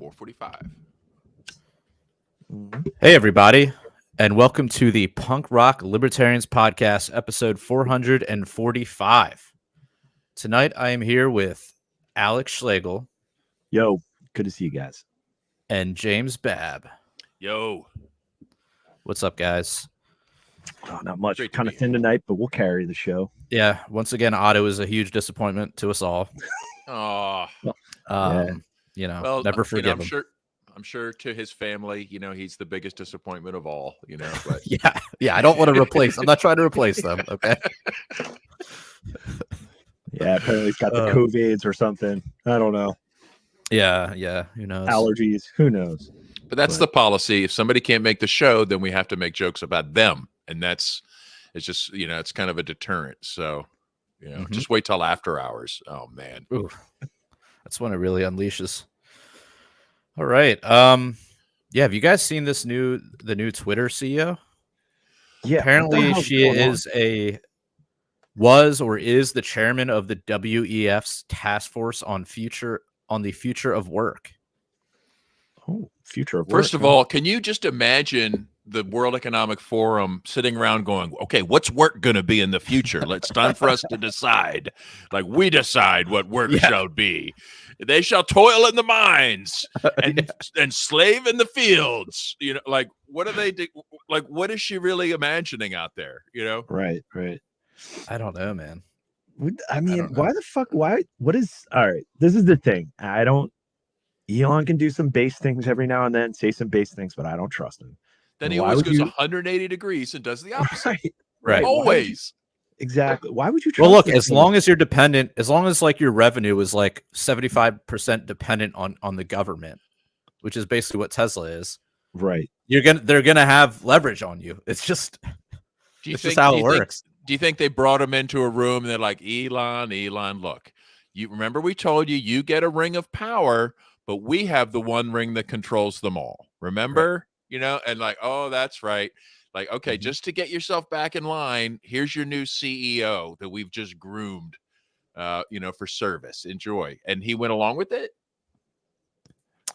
4:45. Hey, everybody, and welcome to the Punk Rock Libertarians Podcast, episode 445. Tonight, I am here with Alex Schlegel. Yo, good to see you guys. And James Babb. Yo. What's up, guys? Oh, not much. Great to Kind be of thin tonight, but we'll carry the show. Yeah, once again, Otto is a huge disappointment to us all. Oh, Well, never forgive him. I'm sure to his family, he's the biggest disappointment of all, But Yeah, I don't want to replace. I'm not trying to replace them, okay? Yeah, apparently he's got the COVIDs or something. I don't know. Yeah, who knows? Allergies, who knows? But that's the policy. If somebody can't make the show, then we have to make jokes about them. And it's just, it's kind of a deterrent. So, just wait till after hours. Oh, man. Ooh, that's when it really unleashes. All right. Have you guys seen the new Twitter CEO? Yeah. Apparently she is the chairman of the WEF's task force on the future of work. Oh, future of work. First of all, can you just imagine the World Economic Forum sitting around going, okay, what's work going to be in the future? It's time for us to decide. Like, we decide what work shall be. They shall toil in the mines and slave in the fields. What do they do? Like, what is she really imagining out there? Right. I don't know, man. I mean, why the fuck? Why? What is? All right. This is the thing. Elon can do some base things every now and then, say some base things, but I don't trust him. Then he always goes 180 degrees and does the opposite. Right. Always. Exactly. Why would you trust Well, look, as long as you're dependent, as long as like your revenue is like 75% dependent on the government, which is basically what Tesla is. Right. They're gonna have leverage on you. It's just how it works. Do you think they brought him into a room and they're like, Elon, look, you remember we told you get a ring of power, but we have the one ring that controls them all. Remember? Right. And like, oh, that's right. Like, okay, just to get yourself back in line, here's your new CEO that we've just groomed, for service. Enjoy. And he went along with it?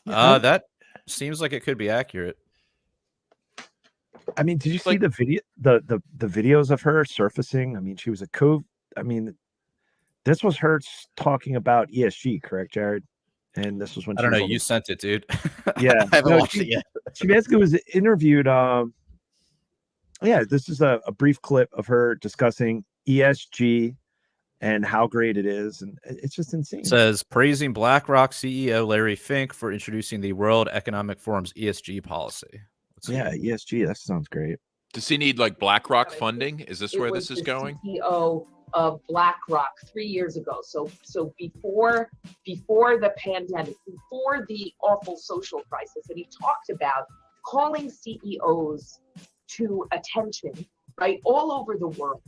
That seems like it could be accurate. I mean, did you see the video, the videos of her surfacing? I mean, she was this was her talking about ESG, correct, Jared? And this was when I don't know. You sent it, dude. Yeah, I haven't watched it yet. She basically was interviewed. This is a brief clip of her discussing ESG and how great it is, and it's just insane. It says praising BlackRock CEO Larry Fink for introducing the World Economic Forum's ESG policy. ESG. That sounds great. Does he need like BlackRock funding? Is this where this is going? CEO of BlackRock 3 years ago. So before the pandemic, before the awful social crisis, and he talked about calling CEOs to attention, right, all over the world,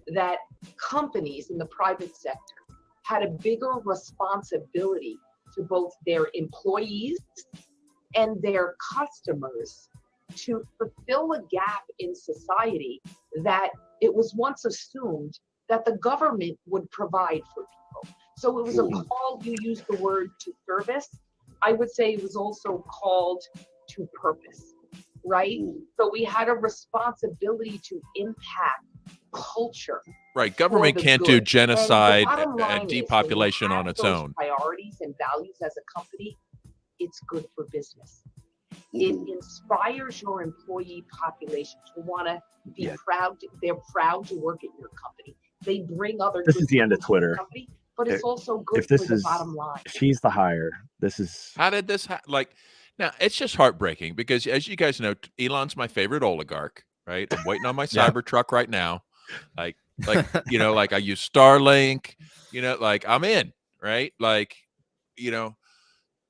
that companies in the private sector had a bigger responsibility to both their employees and their customers to fulfill a gap in society that it was once assumed that the government would provide for people. So it was a call, you used the word, to service. I would say it was also called to purpose, right? So we had a responsibility to impact culture. Right. Government can't do genocide and depopulation on its own. Priorities and values as a company, it's good for business. It inspires your employee population to want to be proud. They're proud to work at your company. They bring other. This is the end of Twitter. Company, but it's also good for the bottom line. She's the hire. This is. How did this now? It's just heartbreaking because, as you guys know, Elon's my favorite oligarch. Right. I'm waiting on my Cybertruck right now. Like I use Starlink. I'm in. Right.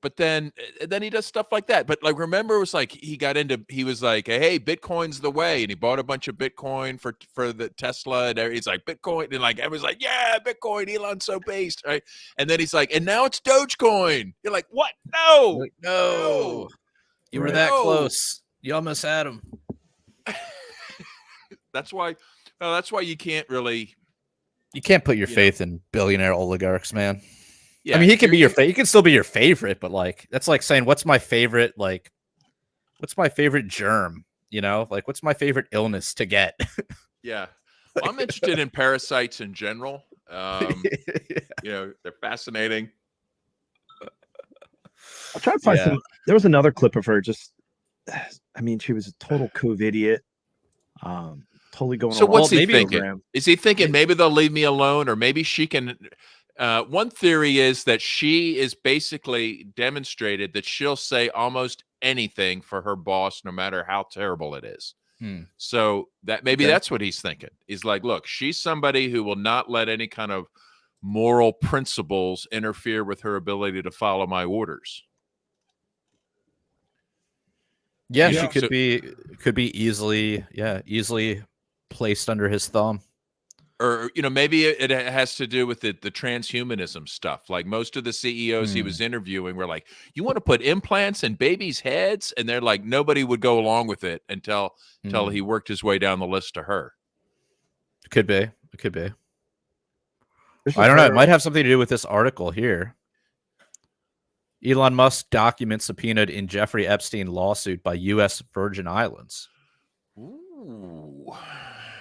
But then he does stuff like that. But remember, it was like he was like, hey, Bitcoin's the way. And he bought a bunch of Bitcoin for the Tesla. And he's like, Bitcoin. And everyone's like, yeah, Bitcoin, Elon's so based. Right. And then he's like, and now it's Dogecoin. You're like, what? No. You were that close. You almost had him. That's why you can't really. You can't put your faith in billionaire oligarchs, man. I mean, he can be he can still be your favorite, but like that's like saying what's my favorite germ, you know? Like what's my favorite illness to get? Yeah. Well, I'm interested in parasites in general. You know, they're fascinating. I'll try to find some. There was another clip of her I mean, she was a total COVIDiot. Totally going So on. what's he thinking? Is he thinking maybe they'll leave me alone, or maybe she can one theory is that she is basically demonstrated that she'll say almost anything for her boss, no matter how terrible it is. So that maybe that's what he's thinking. He's like, look, she's somebody who will not let any kind of moral principles interfere with her ability to follow my orders. Yeah, she could be easily placed under his thumb. Or, you know, maybe it has to do with the transhumanism stuff. Like most of the CEOs he was interviewing were like, you want to put implants in babies' heads? And they're like, nobody would go along with it until he worked his way down the list to her. It could be. I don't know. It might have something to do with this article here. Elon Musk documents subpoenaed in Jeffrey Epstein lawsuit by U.S. Virgin Islands. Ooh.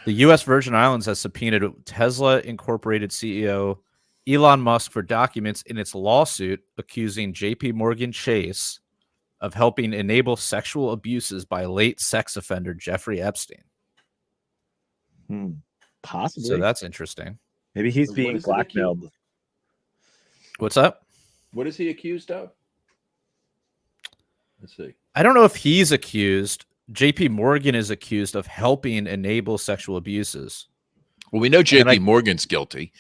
The U.S. Virgin Islands has subpoenaed Tesla Incorporated CEO Elon Musk for documents in its lawsuit accusing J.P. Morgan Chase of helping enable sexual abuses by late sex offender Jeffrey Epstein. Possibly. So that's interesting. Maybe he's being blackmailed. What's up? What is he accused of? Let's see. I don't know if he's accused. JP Morgan is accused of helping enable sexual abuses. Well, we know JP Morgan's guilty.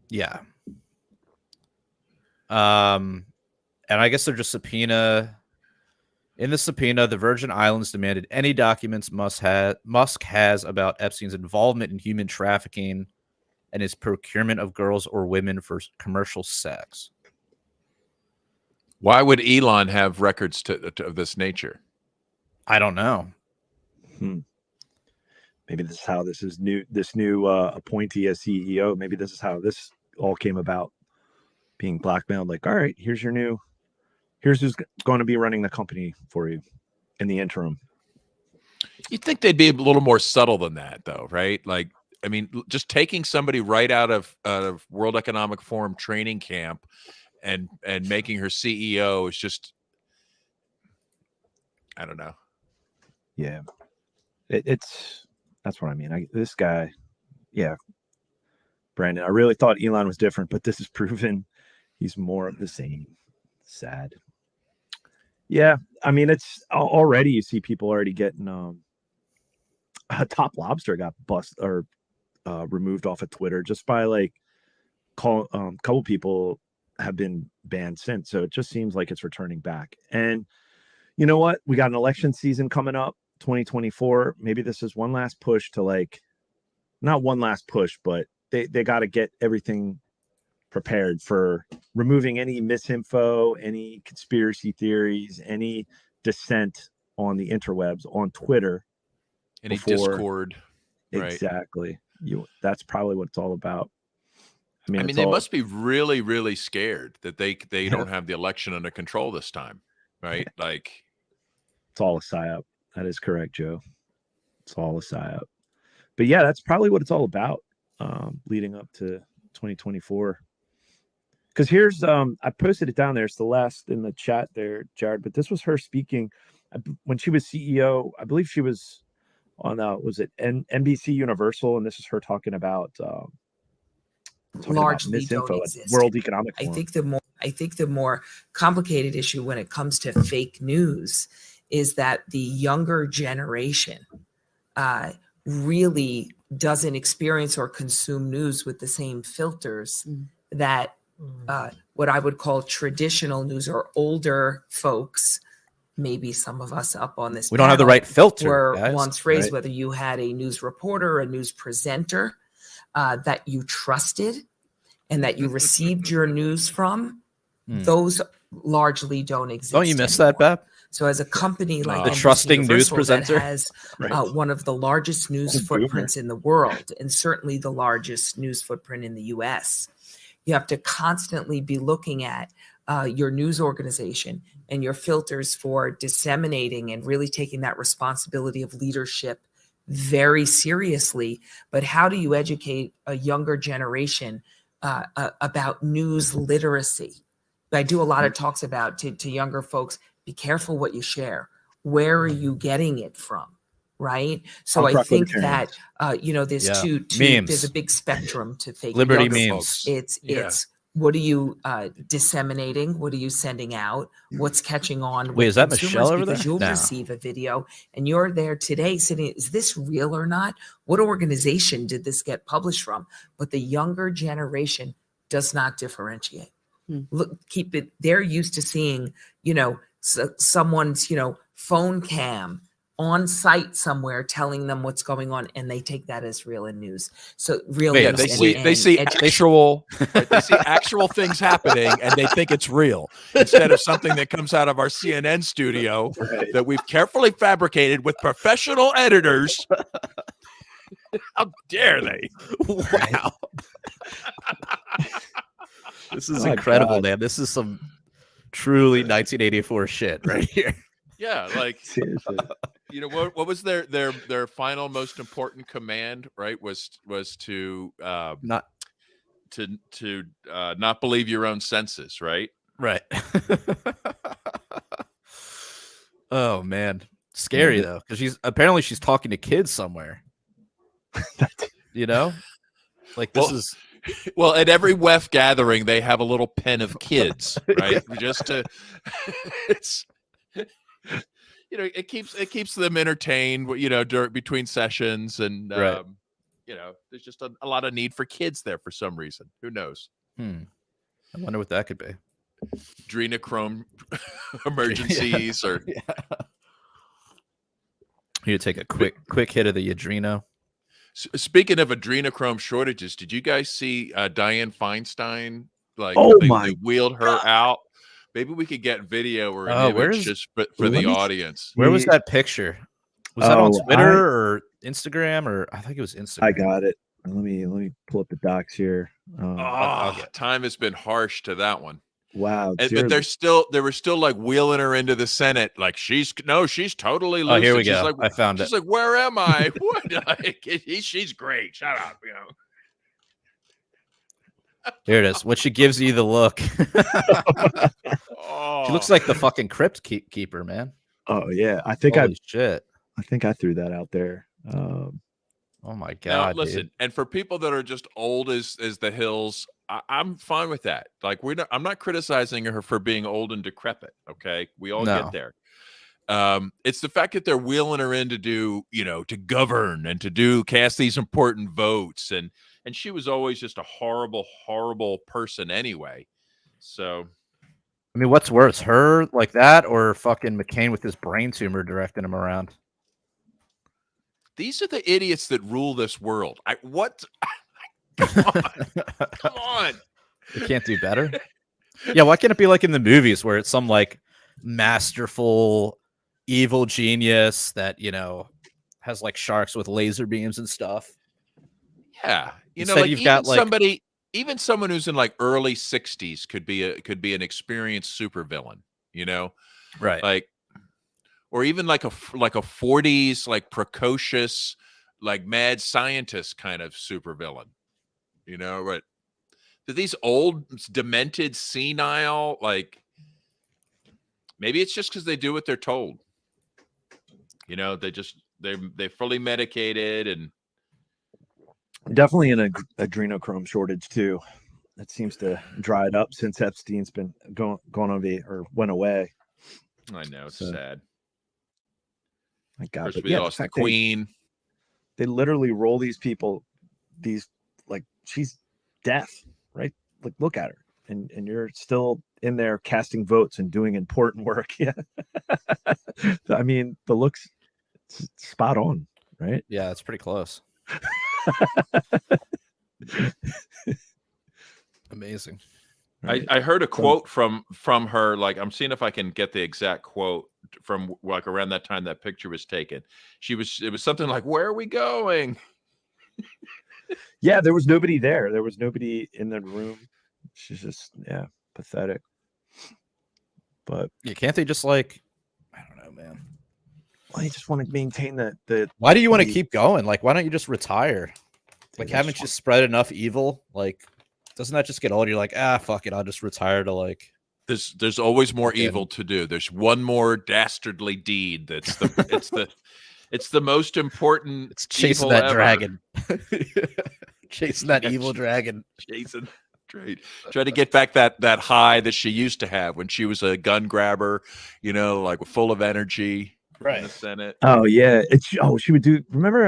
Yeah. And I guess they're just in the subpoena, the Virgin Islands demanded any documents Musk has about Epstein's involvement in human trafficking and his procurement of girls or women for commercial sex. Why would Elon have records of this nature? I don't know. Maybe this is how this new appointee as CEO. Maybe this is how this all came about, being blackmailed. Like, all right, here's who's going to be running the company for you in the interim. You'd think they'd be a little more subtle than that, though, right? Like, I mean, just taking somebody right out of World Economic Forum training camp and making her CEO is just, I don't know. Yeah, that's what I mean. This guy, Brandon, I really thought Elon was different, but this is proven he's more of the same. Sad. Yeah, I mean, it's already, you see people already getting Top Lobster got removed off of Twitter just by like couple people have been banned since. So it just seems like it's returning back. And you know what? We got an election season coming up, 2024. Maybe this is one last push to not one last push, but they got to get everything prepared for removing any misinfo, any conspiracy theories, any dissent on the interwebs, on Twitter. Any Discord. Exactly. Right. That's probably what it's all about. I mean, they must be really, really scared that they don't have the election under control this time, right? Like, it's all a psyop. That is correct, Joe. It's all a psyop. But yeah, that's probably what it's all about, leading up to 2024. Because here's, I posted it down there. It's the last in the chat there, Jared. But this was her speaking when she was CEO. I believe she was on was it NBC Universal, and this is her talking about largely don't exist. World Economic Forum. I think the more complicated issue when it comes to fake news is that the younger generation really doesn't experience or consume news with the same filters that what I would call traditional news, or older folks, maybe some of us up on this, we don't have the right filter, were guys, once raised, right? Whether you had a news reporter, a news presenter that you trusted and that you received your news from, those largely don't exist. Don't you miss that, Bab? So as a company like the NBC trusting news Universal presenter that has one of the largest news footprints in the world, and certainly the largest news footprint in the US, You have to constantly be looking at your news organization and your filters for disseminating and really taking that responsibility of leadership very seriously. But how do you educate a younger generation about news literacy? I do a lot of talks about to younger folks, be careful what you share. Where are you getting it from? Right. So I think that, there's Yeah. there's Memes. a big spectrum to fake Liberty news. memes. It's what are you disseminating? What are you sending out? What's catching on Wait, with is that consumers? Michelle over Because there? you'll No. receive a video and you're there today sitting, is this real or not? What organization did this get published from? But the younger generation does not differentiate. Look, keep it. They're used to seeing, someone's, phone cam on site somewhere telling them what's going on, and they take that as real in news. So real Yeah, news. they see actual things happening, and they think it's real instead of something that comes out of our CNN studio that we've carefully fabricated with professional editors. How dare they? Wow. This is incredible, man. This is some truly 1984 shit right here. Yeah, like Seriously. What was their final most important command, right? Was to Not believe your own senses, right? right. Oh man, scary though, because she's talking to kids somewhere. Like this is. Well, at every WEF gathering, they have a little pen of kids, right? Just to, it's, it keeps them entertained, between sessions, and Right. there's just a lot of need for kids there for some reason. Who knows? I wonder what that could be. Adrenochrome emergencies, or you take a quick hit of the adreno. Speaking of adrenochrome shortages, did you guys see Dianne Feinstein? Like, they wheeled her out. Maybe we could get video or an image just for the audience. Where was that picture? Was that on Twitter or Instagram, or I think it was Instagram? I got it. Let me pull up the docs here. Time has been harsh to that one. Wow. But they were still like wheeling her into the Senate. Like she's totally lucid. Oh, here we she's go. Like, I found it. She's like, where am I? What? She's great. Shut up. Here it is. When she gives you the look. She looks like the fucking Crypt keeper, man. Oh yeah. I think shit. I think I threw that out there. Oh my god. Now, listen, dude. and for people that are just old as the hills, I'm fine with that. Like I'm not criticizing her for being old and decrepit. Okay, we all get there. It's the fact that they're wheeling her in to do, to govern and to cast these important votes, and she was always just a horrible, horrible person anyway. So, I mean, what's worse, her like that, or fucking McCain with his brain tumor directing him around? These are the idiots that rule this world. Come on. They can't do better. Yeah, why can't it be like in the movies where it's some like masterful evil genius that has like sharks with laser beams and stuff? Yeah, Instead, like you've got even someone who's in like early 60s could be an experienced supervillain. Right? Like, or even like a 40s like precocious like mad scientist kind of supervillain. But these old demented senile, like, maybe it's just because they do what they're told. They fully medicated, and definitely an adrenochrome shortage too. That seems to dry it up since Epstein's been gone or went away. I know it's sad. My God, we lost the Queen. They literally roll these people, like she's death, right? Like look at her, and you're still in there casting votes and doing important work. Yeah, I mean the looks spot on, right? Yeah, it's pretty close. Amazing. Right? I heard a quote from her. Like, I'm seeing if I can get the exact quote from like around that time that picture was taken. It was something like, "Where are we going?" Yeah, there was nobody there. There was nobody in the room. She's just pathetic. But Yeah, can't they just like, I don't know, man. well, you just want to maintain the Why do you want to the- keep going? Like, why don't you just retire? Like, Dude, I haven't just you spread enough evil? Like, doesn't that just get old? You're like, fuck it, I'll just retire to like. There's always more Okay. evil to do. There's one more dastardly deed. That's it's the most important. It's chasing evil that ever. dragon. Chasing that Yeah, evil dragon. Jason, try to get back that high that she used to have when she was a gun grabber, like full of energy in the Right. Senate. Oh yeah, she would do. Remember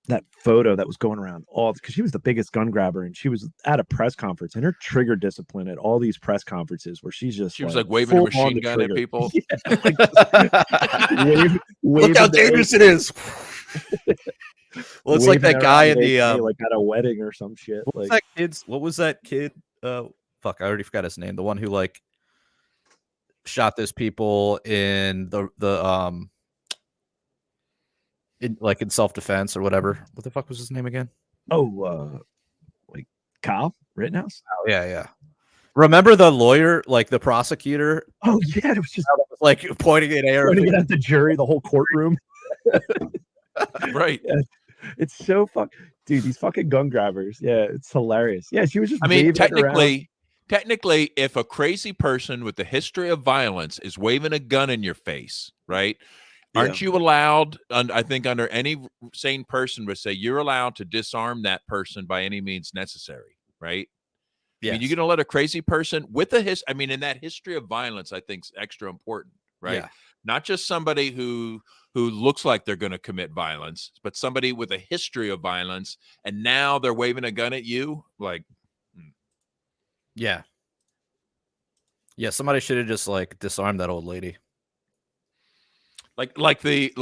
that photo that was going around all because she was the biggest gun grabber and she was at a press conference and her trigger discipline at all these press conferences where she's just She was like waving a full on machine the gun at trigger. people. Yeah, like just Look how waving dangerous it is. Well, it's like waving that guy in around the AK like at a wedding or some shit. what was Like that kid? Fuck, I already forgot his name. The one who like shot those people in in self-defense or whatever. What the fuck was his name again? like Kyle Rittenhouse. Oh yeah. Remember the lawyer, like the prosecutor, Oh yeah, it was just like pointing at air. pointing it at the jury, the whole courtroom. Right. Yeah. It's so dude, these fucking gun grabbers. Yeah, it's hilarious. Yeah, she was just I mean, waving it around. technically, if a crazy person with a history of violence is waving a gun in your face, right? Aren't you allowed, I think under any sane person would say you're allowed to disarm that person by any means necessary, right? Yes. I mean, you're going to let a crazy person with in that history of violence, I think is extra important, right? Yeah. Not just somebody who looks like they're going to commit violence, but somebody with a history of violence, and now they're waving a gun at you, like, Yeah. Somebody should have just like disarmed that old lady. like maybe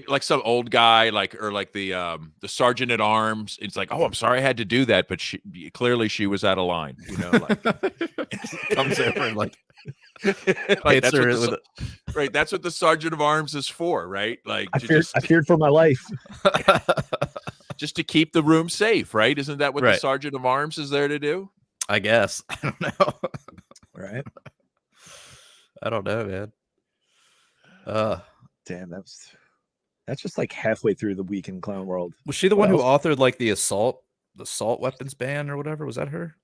like some old guy, or like the sergeant at arms. It's like, oh, I'm sorry I had to do that, but clearly she was out of line, like Comes over and like like hits her right. That's what the sergeant of arms is for, right? Like I feared for my life. just to keep the room safe, right? Isn't that what the Right. sergeant of arms is there to do? I guess. I don't know. Right. I don't know, man. Damn, that's just like halfway through the week in clown world. Was she the What one who else? authored like the assault weapons ban or whatever? Was that her?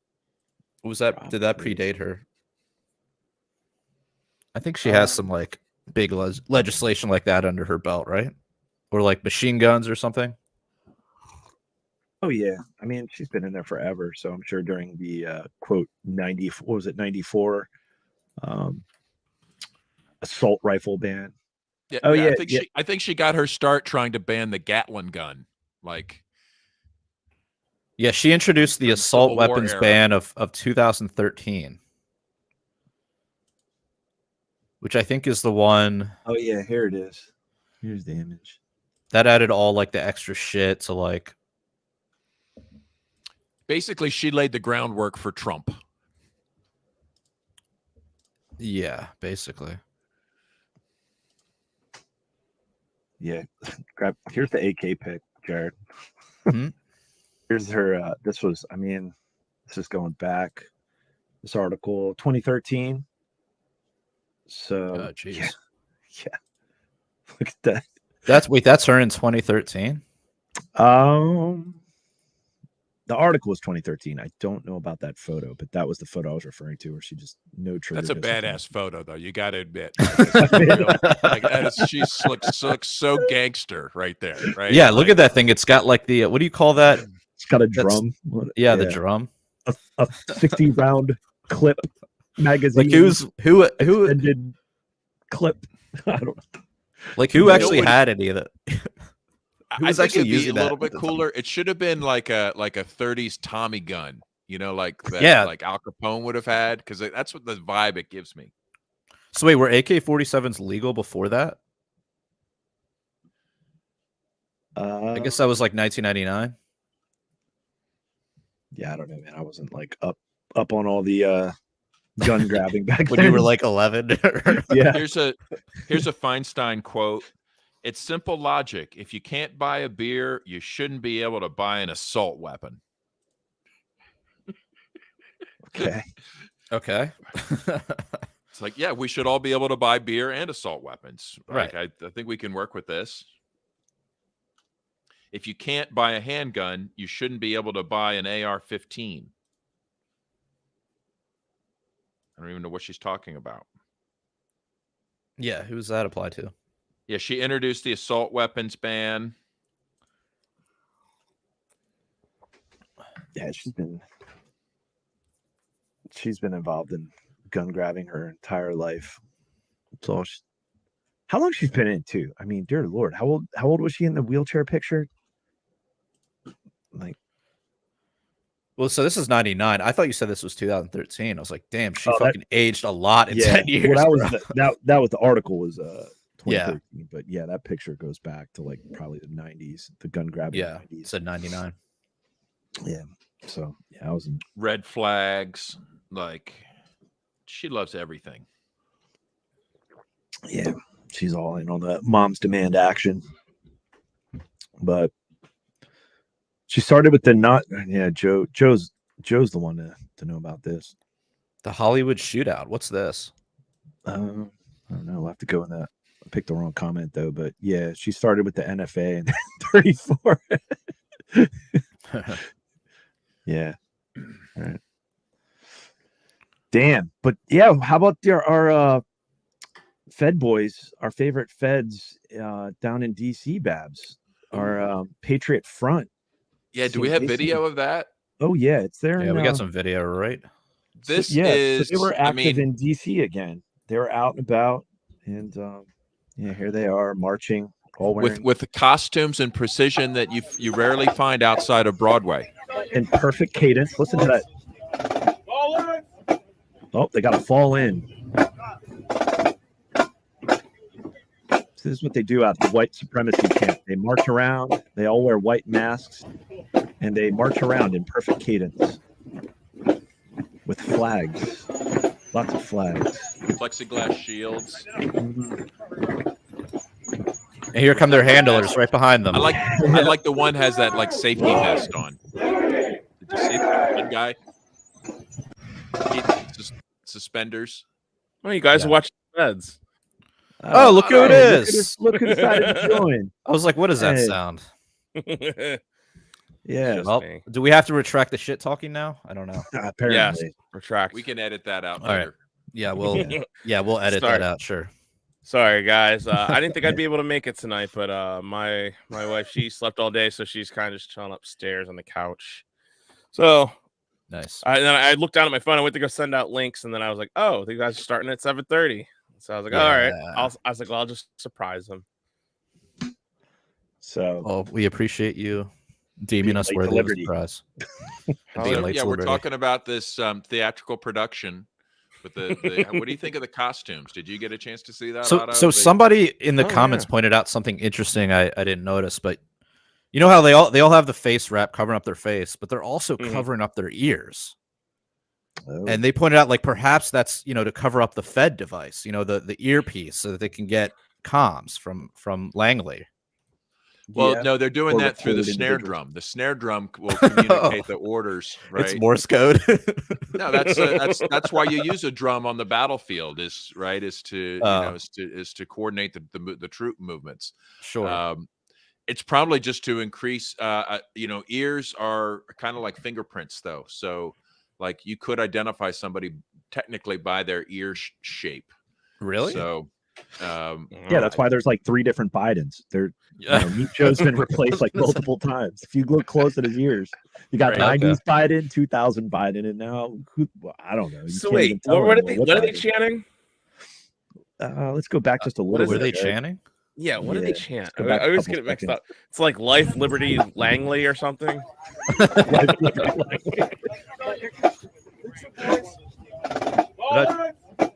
Or was that did that Probably. predate her? I think she has some like big legislation like that under her belt, right? Or like machine guns or something. Oh yeah, I mean she's been in there forever, so I'm sure during the quote 94 assault rifle ban. Yeah, Oh, yeah, I think she got her start trying to ban the Gatling gun. Like, Yeah, she introduced the From assault Civil War weapons era. ban of 2013, which I think is the one Oh yeah, here it is. Here's the image. that added all like the extra shit to like. basically, she laid the groundwork for Trump. Yeah, basically. Yeah, here's the AK pic, Jared. Mhm. Here's her. This is going back. This article 2013. So Oh, jeez. yeah. Look at that. That's her in 2013. The article was 2013. I don't know about that photo, but that was the photo I was referring to, where she just no trigger. That's a discipline. badass photo, though. You got to admit, she looks so gangster right there, right? Yeah, look at that thing. It's got like the what do you call that? It's got a That's- drum. Yeah, the drum. a 60 round clip magazine. Like who ended clip. I don't know. like who You actually know what- had any of that? I was think actually it'd be a using that little bit at the time? cooler. It should have been like a 30s Tommy gun, like that, Yeah. like Al Capone would have had, because that's what the vibe it gives me. So wait, were AK-47s legal before that? I guess that was like 1999. Yeah, I don't know, man. I wasn't like up on all the gun grabbing back When then. you were like 11. yeah. Here's a Feinstein quote. It's simple logic. If you can't buy a beer, you shouldn't be able to buy an assault weapon. Okay. Okay. It's like, yeah, we should all be able to buy beer and assault weapons. Like, Right. I think we can work with this. If you can't buy a handgun, you shouldn't be able to buy an AR-15. I don't even know what she's talking about. Yeah, who's that apply to? Yeah, she introduced the assault weapons ban. Yeah, she's been involved in gun grabbing her entire life. So how long she's been in it too? I mean, dear Lord, how old was she in the wheelchair picture? Like, Well, so this is 99. I thought you said this was 2013. I was like, damn, she Oh, that- fucking aged a lot in yeah, 10 years. well, that was bro. that was the article was 2013, Yeah. but yeah, that picture goes back to like probably the 90s, the gun grabbing Yeah, 90s. it said 99. Yeah. So yeah, I was in. Red flags. Like, she loves everything. Yeah, she's all in on the mom's demand action. But she started with the not. Yeah, Joe's the one to know about this. The Hollywood shootout. What's this? I don't know. We'll have to go in that. I picked the wrong comment though, but yeah, she started with the NFA and 34. Yeah. All right. Damn. But yeah, how about our Fed boys, our favorite feds down in DC, Babs, our Patriot Front. Yeah, do we have video of that? Oh yeah, it's there. Yeah, we got some video, right? This so is. they were I active mean, in DC again. They were out and about, and yeah, here they are marching, all wearing with the costumes and precision that you rarely find outside of Broadway. in perfect cadence. Listen to that. Oh, they got to fall in. This is what they do at the white supremacy camp. They march around. They all wear white masks, and they march around in perfect cadence with flags. Lots of flags. Plexiglass shields. And here come their handlers right behind them. I like the one has that like safety vest on. Did you see that one guy? Suspenders. Oh, you guys are watching Feds. Oh, look who it is. Look who decided to join. I was like, what does that Hey. sound? Yeah, Just Well, me. do we have to retract the shit talking now? I don't know. apparently. Retract. We can edit that out All right. later. Yeah, we'll edit Start. that out, sure. Sorry, guys. I didn't think I'd be able to make it tonight, but my wife, she slept all day, so she's kind of just chilling upstairs on the couch. So Nice. then I looked down at my phone. I went to go send out links, and then I was like, "Oh, the guys are starting at 7:30." So I was like, "All right." Yeah. I was like, "Well, I'll just surprise them." So Well, we appreciate you deeming Being us late to worthy of a Liberty. surprise. Oh, Being So, late yeah, to we're Liberty. talking about this theatrical production with the what do you think of the costumes? Did you get a chance to see that? So, Otto? so somebody in the Oh, comments yeah. pointed out something interesting I didn't notice, but you know how they all have the face wrap covering up their face, but they're also Mhm. covering up their ears. oh, And they pointed out like perhaps that's to cover up the Fed device, the earpiece, so that they can get comms from Langley. Well, yeah. no, they're doing Or that through the record snare individuals. drum. The snare drum will communicate the orders, right? It's Morse code. No, that's why you use a drum on the battlefield is to is to coordinate the troop movements. Sure. It's probably just to increase. Ears are kind of like fingerprints, though. So, like you could identify somebody technically by their ear shape. Really? So, Yeah, that's why there's like 3 different Bidens. Meat Joe's been replaced like multiple times. If you look close at his ears, you got Right, 90s Biden, 2000 Biden, and now I don't know. You So can't even wait, tell what are anymore they? What are they Biden. chanting? Let's go back just a little is Were bit. they Eric. chanting? Yeah, what do Yeah, they chant? go back I a always couple get it mixed seconds. up. It's like Life, Liberty, Langley, or something.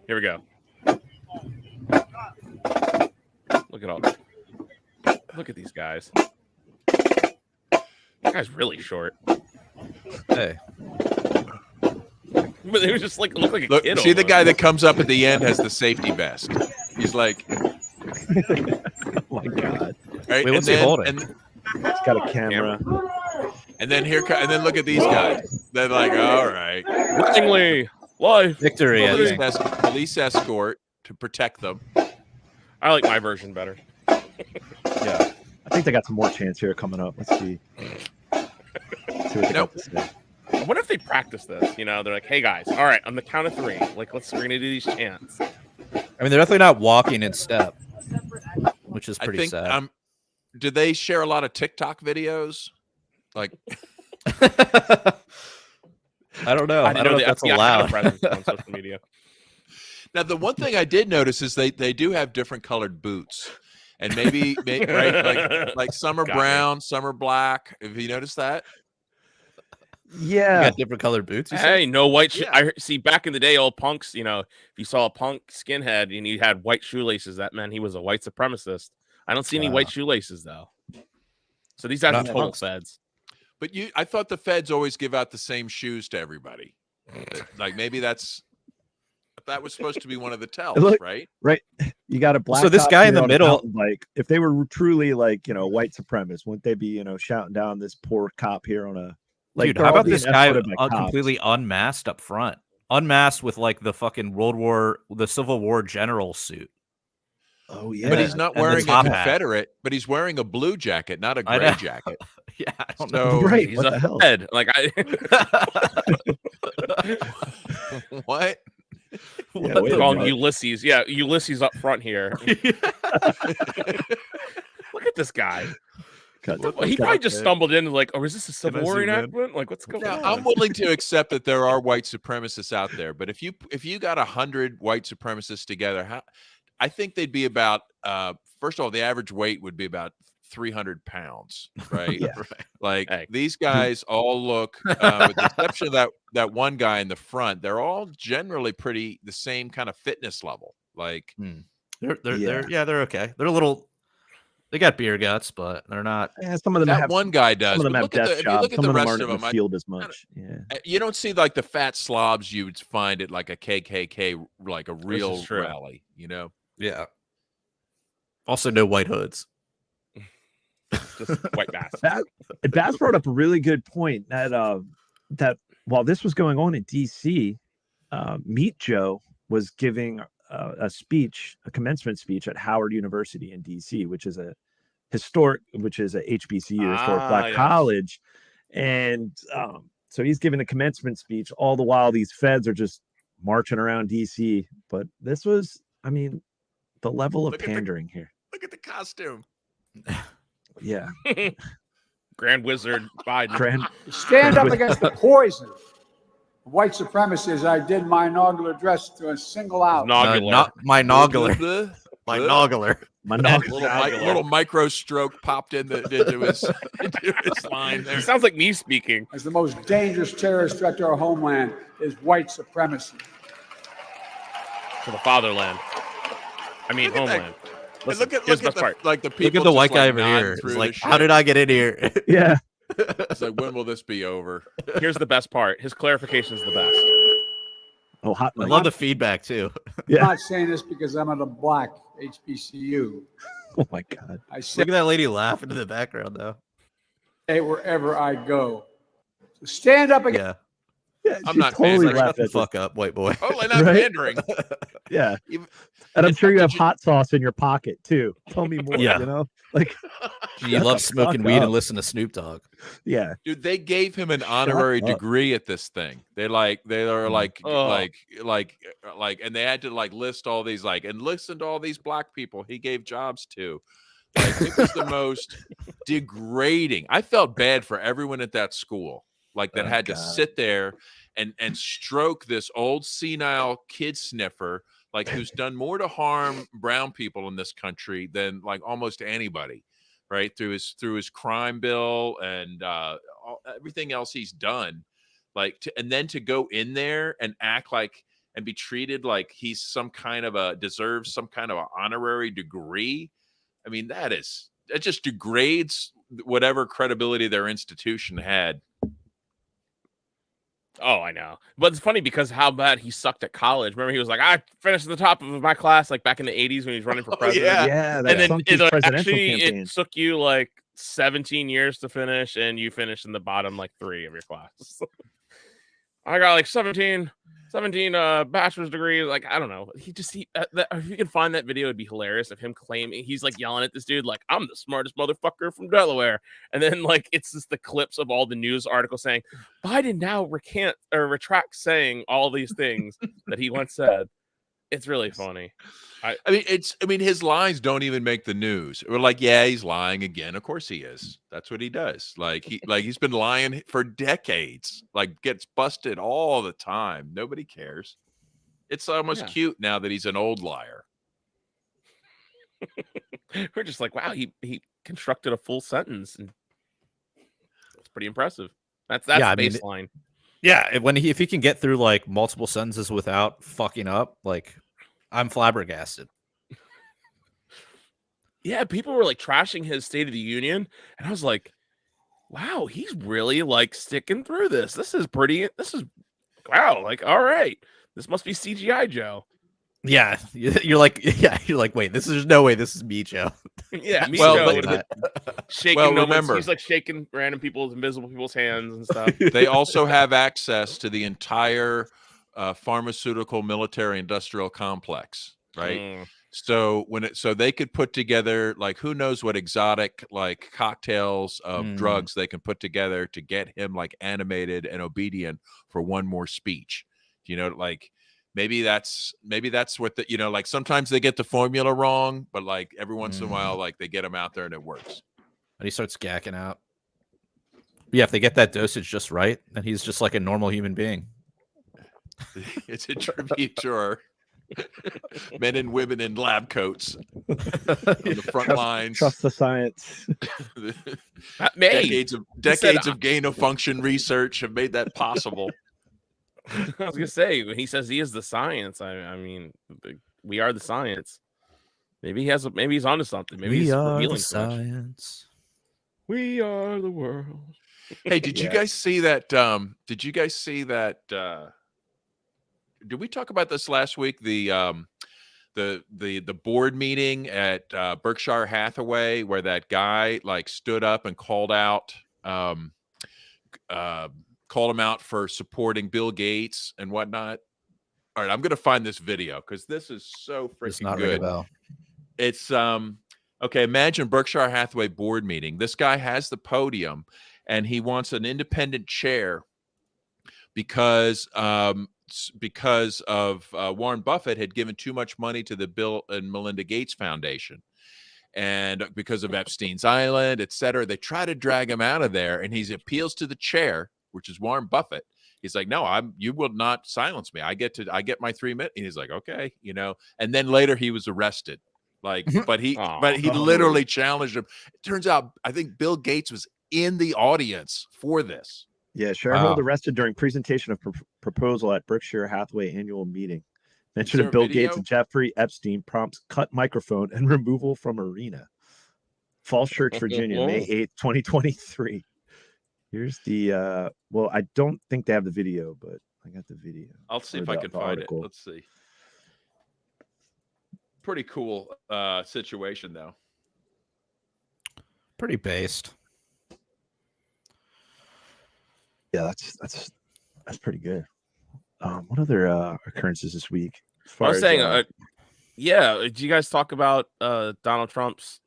Here we go. Look at these guys. That guy's really short. Hey. But they was just like look like a look, kid. see the almost. guy that comes up at the end has the safety vest. He's like, Oh my God. right? Wait, what's he holding? And It's got a camera. then and then look at these guys. They're like, all right. Willingly, life. Victory, I police, think. police escort to protect them. I like my version better. Yeah, I think they got some more chants here coming up. Let's see. Let's see what they got to say. I wonder if they practice this. You know, they're like, "Hey guys, all right, on the count of 3, like we're gonna do these chants." I mean, they're definitely not walking in step, which is I pretty think. sad. Do they share a lot of TikTok videos? Like, I don't know. I didn't don't know the if that's FBI had a allowed. presence on social media. now the one thing I did notice is they do have different colored boots, and maybe right, like some are Got me. brown, some are black. Have you noticed that? You Yeah, got different colored boots. You said? Hey, no white. Yeah. I see. Back in the day, old punks. You know, if you saw a punk skinhead and he had white shoelaces, that meant he was a white supremacist. I don't see any white shoelaces though. So these guys Not are total punks. feds. But I thought the feds always give out the same shoes to everybody. Like maybe that was supposed to be one of the tells, Look, right? right. You got a black. So this cop guy in here the on a middle- mountain bike. If they were truly like white supremacists, wouldn't they be shouting down this poor cop here on a like? Dude, they're how all about being this guy escorted by cops. completely unmasked up front? Unmasked with like the fucking the Civil War general suit. Oh yeah, But he's not And the wearing a top hat. Confederate, but he's wearing a blue jacket, not a I gray know. jacket. Yeah, I don't So right. He's What a the hell? fed. Like I. what? Yeah, What wait the a Calling minute. Ulysses. Yeah, Ulysses up front here. Look at this guy. Cut. He probably just stumbled in like, oh, is this a Can I Civil War zoom in? reenactment? Like, what's going Now, on? I'm willing to accept that there are white supremacists out there, but if you got 100 white supremacists together, I think they'd be about first of all, the average weight would be about 300 pounds, right? Yeah. Like Hey. these guys all look, with the exception of that one guy in the front, they're all generally pretty the same kind of fitness level. Like, They're Yeah. they're okay. They're a little. They got beer guts, but they're not. Yeah, some of them that have one guy does. Some of them but have look at desk if you jobs. look at Some the of them rest aren't of in them, the field as much. Yeah. you don't see like the fat slobs you would find at like a KKK, like a real true. rally, Yeah. Also, no white hoods. Just white mask. Bass brought up a really good point that that while this was going on in DC, Meet Joe was giving a commencement speech at Howard University in DC, which is a HBCU, historic black yes. college, and so he's giving a commencement speech all the while these feds are just marching around DC. But this was, I mean, the level of Look at the- pandering here. Look at the costume. Yeah, Grand Wizard Biden. Grand. Stand up against the poison of white supremacy as I did my inaugural address to single out. Nogular. Not my nogular. The- My the- nogular. My little micro stroke popped into his line there. It sounds like me speaking. As the most dangerous terrorist threat to our homeland is white supremacy. To the fatherland. I mean, Look at that. homeland. And Listen, look at here's the the best part. like the people. Look at the just, white guy like, over nodding here. through It's the like, how shit. did I get in here? Yeah. It's like, when will this be over? Here's the best part. His clarification is the best. Oh, hot. I love the feedback too. Yeah. I'm not saying this because I'm at a black HBCU. Oh my God. I Look say at that lady laughing in the background though. it wherever I go. So stand up against. Yeah. Yeah, I'm she's not totally pandering. Shut laughed the at this. fuck up, white boy. Totally not Right? pandering. Yeah. Even- And I'm in sure fact, you have did hot sauce in your pocket too. Tell me more. Yeah. You know, like, You Shut love the smoking fuck weed up. and listen to Snoop Dogg. yeah. Dude, they gave him an honorary up. degree at this thing. They are like Oh. and they had to like list all these and listen to all these black people he gave jobs to. Like, it was the most degrading. I felt bad for everyone at that school, like that Oh, had to God. sit there and stroke this old senile kid sniffer, like who's done more to harm brown people in this country than like almost anybody, right? Through his crime bill and everything else he's done, and then to go in there and act like and be treated like he's deserves some kind of an honorary degree. I mean, that just degrades whatever credibility their institution had. Oh, I know. But it's funny because how bad he sucked at college. Remember, he was like, I finished at the top of my class, like back in the 80s when he was running for president. yeah. Yeah. That And then sunk his presidential actually campaign. it took you like 17 years to finish, and you finished in the bottom like 3 of your class. I got like 17 bachelor's degrees. Like, I don't know. If you can find that video, it'd be hilarious of him claiming he's like yelling at this dude, like, I'm the smartest motherfucker from Delaware. And then like it's just the clips of all the news articles saying Biden now retract saying all these things that he once said. It's really funny. I mean, his lies don't even make the news. We're like, yeah, he's lying again. Of course he is. That's what he does. He's been lying for decades. Like, gets busted all the time. Nobody cares. It's almost cute now that he's an old liar. We're just like, wow, he constructed a full sentence, and it's pretty impressive. That's baseline. Yeah, if he can get through like multiple sentences without fucking up, like, I'm flabbergasted. Yeah, people were like trashing his State of the Union, and I was like, wow, he's really like sticking through this. Wow, like, all right. This must be CGI Joe. Yeah, you're like, wait, there's no way this is me, Joe. Yeah, me, well, Joe. Remember, he's like shaking random invisible people's hands and stuff. They also have access to the entire pharmaceutical military industrial complex, right? So so they could put together, like, who knows what exotic like cocktails of drugs they can put together to get him like animated and obedient for one more speech. You know, like maybe that's what like sometimes they get the formula wrong, but like every once in a while, like they get him out there and it works. And he starts gacking out. Yeah, if they get that dosage just right, then he's just like a normal human being. It's a tribute to our men and women in lab coats on the front lines. Trust the science. Decades of gain of function research have made that possible. I was gonna say, when he says he is the science, I mean, we are the science. Maybe he's onto something. Maybe he's revealing the science. We are the world. Hey, did you guys see that? Did we talk about this last week? The board meeting at Berkshire Hathaway, where that guy like stood up and called him out for supporting Bill Gates and whatnot. All right, I'm gonna find this video because this is so freaking good. It's okay. Imagine Berkshire Hathaway board meeting. This guy has the podium, and he wants an independent chair because of Warren Buffett had given too much money to the Bill and Melinda Gates Foundation, and because of Epstein's Island, et cetera. They try to drag him out of there, and he appeals to the chair, which is Warren Buffett. He's like, no, you will not silence me. I get my 3 minutes. And he's like, okay, and then later he was arrested. Like, but he literally challenged him. It turns out, I think Bill Gates was in the audience for this. Yeah, shareholder arrested during presentation of proposal at Berkshire Hathaway annual meeting. Mention of Bill Gates and Jeffrey Epstein prompts cut microphone and removal from arena. Falls Church, Virginia, May 8th, 2023. Here's the well, I don't think they have the video, but I got the video. I'll see if I can find it. Let's see. Pretty cool situation though. Pretty based. Yeah, that's pretty good. What other occurrences this week? I was saying, did you guys talk about Donald Trump's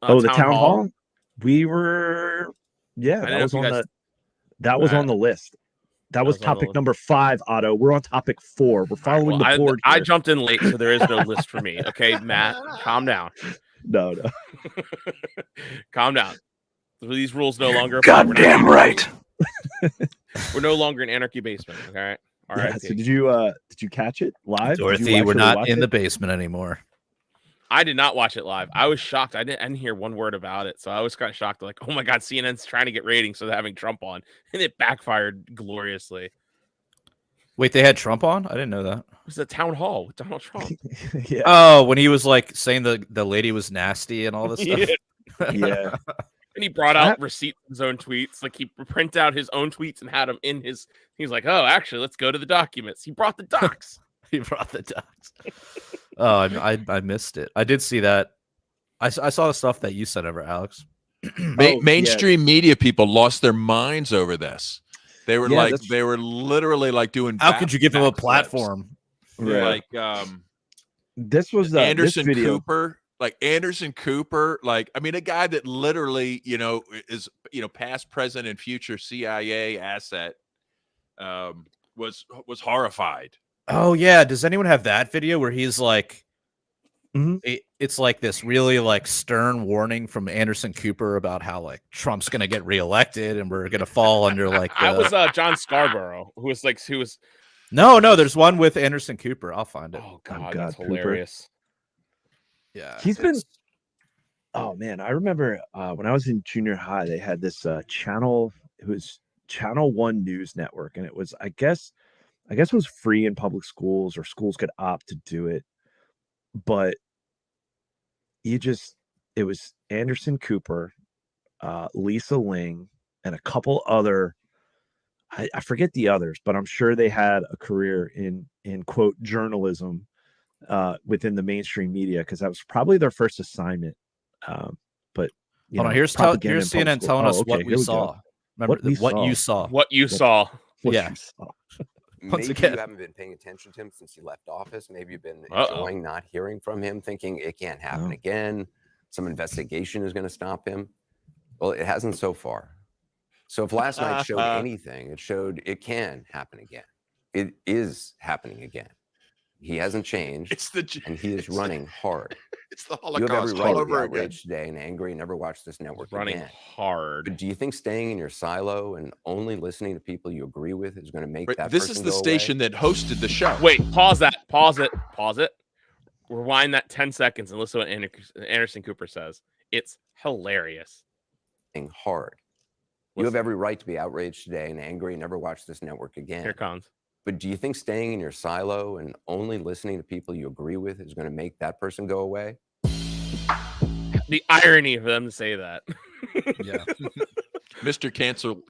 the town hall? We were, that was on the list. That was topic number 5, Otto. We're on topic 4. We're following the board. I jumped in late, so there is no list for me. Okay, Matt, calm down. No. Calm down. These rules no longer. Goddamn right. We're no longer in Anarchy Basement. Okay. All right. Yeah, so did you catch it live? Dorothy, we're not in the basement anymore. I did not watch it live. I was shocked. I didn't hear one word about it. So I was kind of shocked. Like, oh my God, CNN's trying to get ratings, so they're having Trump on. And it backfired gloriously. Wait, they had Trump on? I didn't know that. It was a town hall with Donald Trump. Yeah. Oh, when he was like saying the lady was nasty and all this stuff. Yeah. And he brought out receipts of his own tweets. Like, he printed out his own tweets and had them in his. He was like, oh, actually, let's go to the documents. He brought the docs. He brought the docs. Oh, I missed it. I did see that. I saw the stuff that you sent over, Alex. Mainstream media people lost their minds over this. They were Yeah, like, that's- they were literally like doing. How could you give him a backflips. platform? Right. Like This was Anderson this video. Cooper, like Anderson Cooper, like I mean, a guy that literally, is past, present, and future CIA asset, was horrified. Oh yeah, does anyone have that video where he's like, Mhm. it's like this really like stern warning from Anderson Cooper about how like Trump's gonna get reelected and we're gonna fall under like I was John Scarborough, who was no, there's one with Anderson Cooper. I'll find it. oh God, god, that's Cooper. hilarious. Yeah, He's been. Oh man, I remember when I was in junior high, they had this channel. It was Channel One News Network, and it was I guess it was free in public schools, or schools could opt to do it. But it was Anderson Cooper, Lisa Ling, and a couple other. I forget the others, but I'm sure they had a career in quote journalism within the mainstream media, because that was probably their first assignment. But hold on, here's propaganda in public CNN school. telling us okay, what here we go. saw. Remember what you saw. What you saw. What Yeah. you saw. Once Maybe again. you haven't been paying attention to him since he left office. Maybe you've been Uh-oh. enjoying not hearing from him, thinking it can't happen Oh. again. Some investigation is going to stop him. Well, it hasn't so far. So if last night showed anything, it showed it can happen again. It is happening again. He hasn't changed, It's the and he is running hard. It's the You have every Holocaust right all to be over again. outraged today and angry and never watch this network Running again. hard. But do you think staying in your silo and only listening to people you agree with is going to make Right, that this person is the go station away? that hosted the show. Wait, pause it. Rewind that 10 seconds and listen to what Anderson Cooper says. It's hilarious. Hard. You have Listen. every right to be outraged today and angry and never watch this network again. Here it comes. But do you think staying in your silo and only listening to people you agree with is going to make that person go away? The irony for them to say that. Yeah. Mr.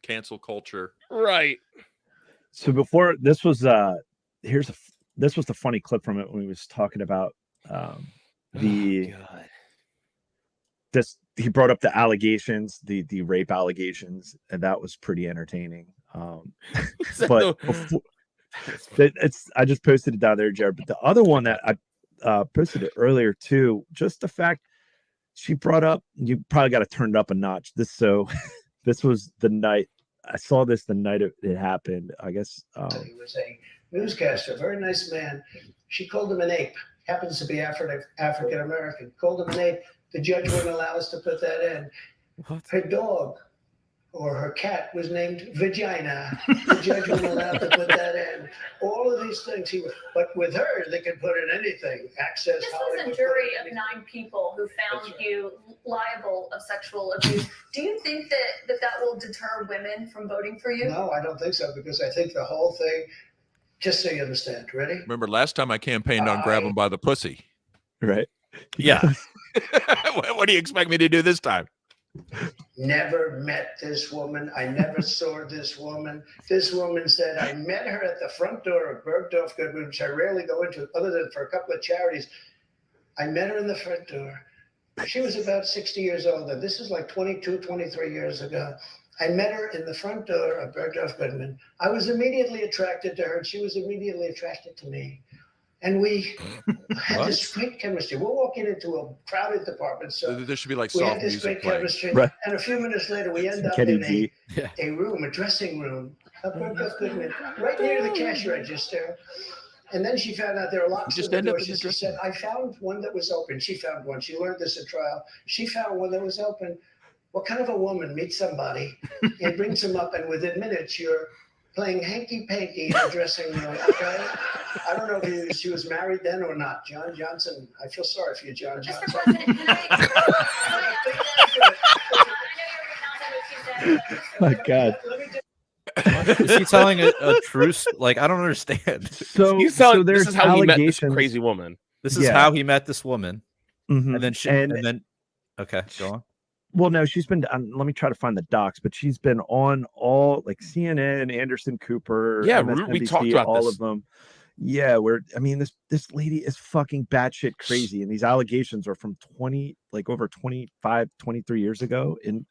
Cancel culture. Right. So before this was this was the funny clip from it when he was talking about he brought up the allegations, the rape allegations, and that was pretty entertaining. But before, I just posted it down there, Jared. But the other one that I posted it earlier too, just the fact she brought up, you probably got to turn it up a notch. This was the night I saw this, the night it happened. I guess he was a newscaster, very nice man. She called him an ape. Happens to be African American. Called him an ape. The judge wouldn't allow us to put that in. What? Her dog or her cat was named Vagina. The judge wouldn't allow to put that in. All of these things. But with her, they could put in anything. Access. This was Hollywood, a jury of anything. 9 people who found That's right. you liable of sexual abuse. Do you think that will deter women from voting for you? No, I don't think so, because I think the whole thing, just so you understand, ready? Remember last time I campaigned on grab him by the pussy. right. Yeah. What do you expect me to do this time? Never met this woman. I never saw this woman. This woman said, I met her at the front door of Bergdorf Goodman, which I rarely go into other than for a couple of charities. I met her in the front door. She was about 60 years old. And this is like 22, 23 years ago. I met her in the front door of Bergdorf Goodman. I was immediately attracted to her, and she was immediately attracted to me. And we had this great chemistry. We're walking into a crowded department, so There should be like we had soft this music great playing. chemistry. Right. And a few minutes later, we end up Kenny in G. a room, a dressing room, up Bergdorf Goodman, right near the cash register. And then she found out there were locks Just on the end up door. in the She dressing said, I found one that was open. She found one. She learned this at trial. She found one that was open. What kind of a woman meets somebody and brings them up, and within minutes, you're playing hanky-panky in the dressing room, okay? I don't know if she was married then or not. John Johnson, I feel sorry for you, John Mr. Johnson. President, can I I know you're My God. Let me just Is he telling a truce? Like, I don't understand. So, He's telling, so there's this is how he met this allegations. crazy woman. This is Yeah. how he met this woman. Mhm. And then okay, go on. Well, no, she's been. Let me try to find the docs, but she's been on all like CNN, Anderson Cooper. Yeah, we talked MSNBC, about all this. of them. Yeah, this lady is fucking batshit crazy, and these allegations are from over 25, 23 years ago, and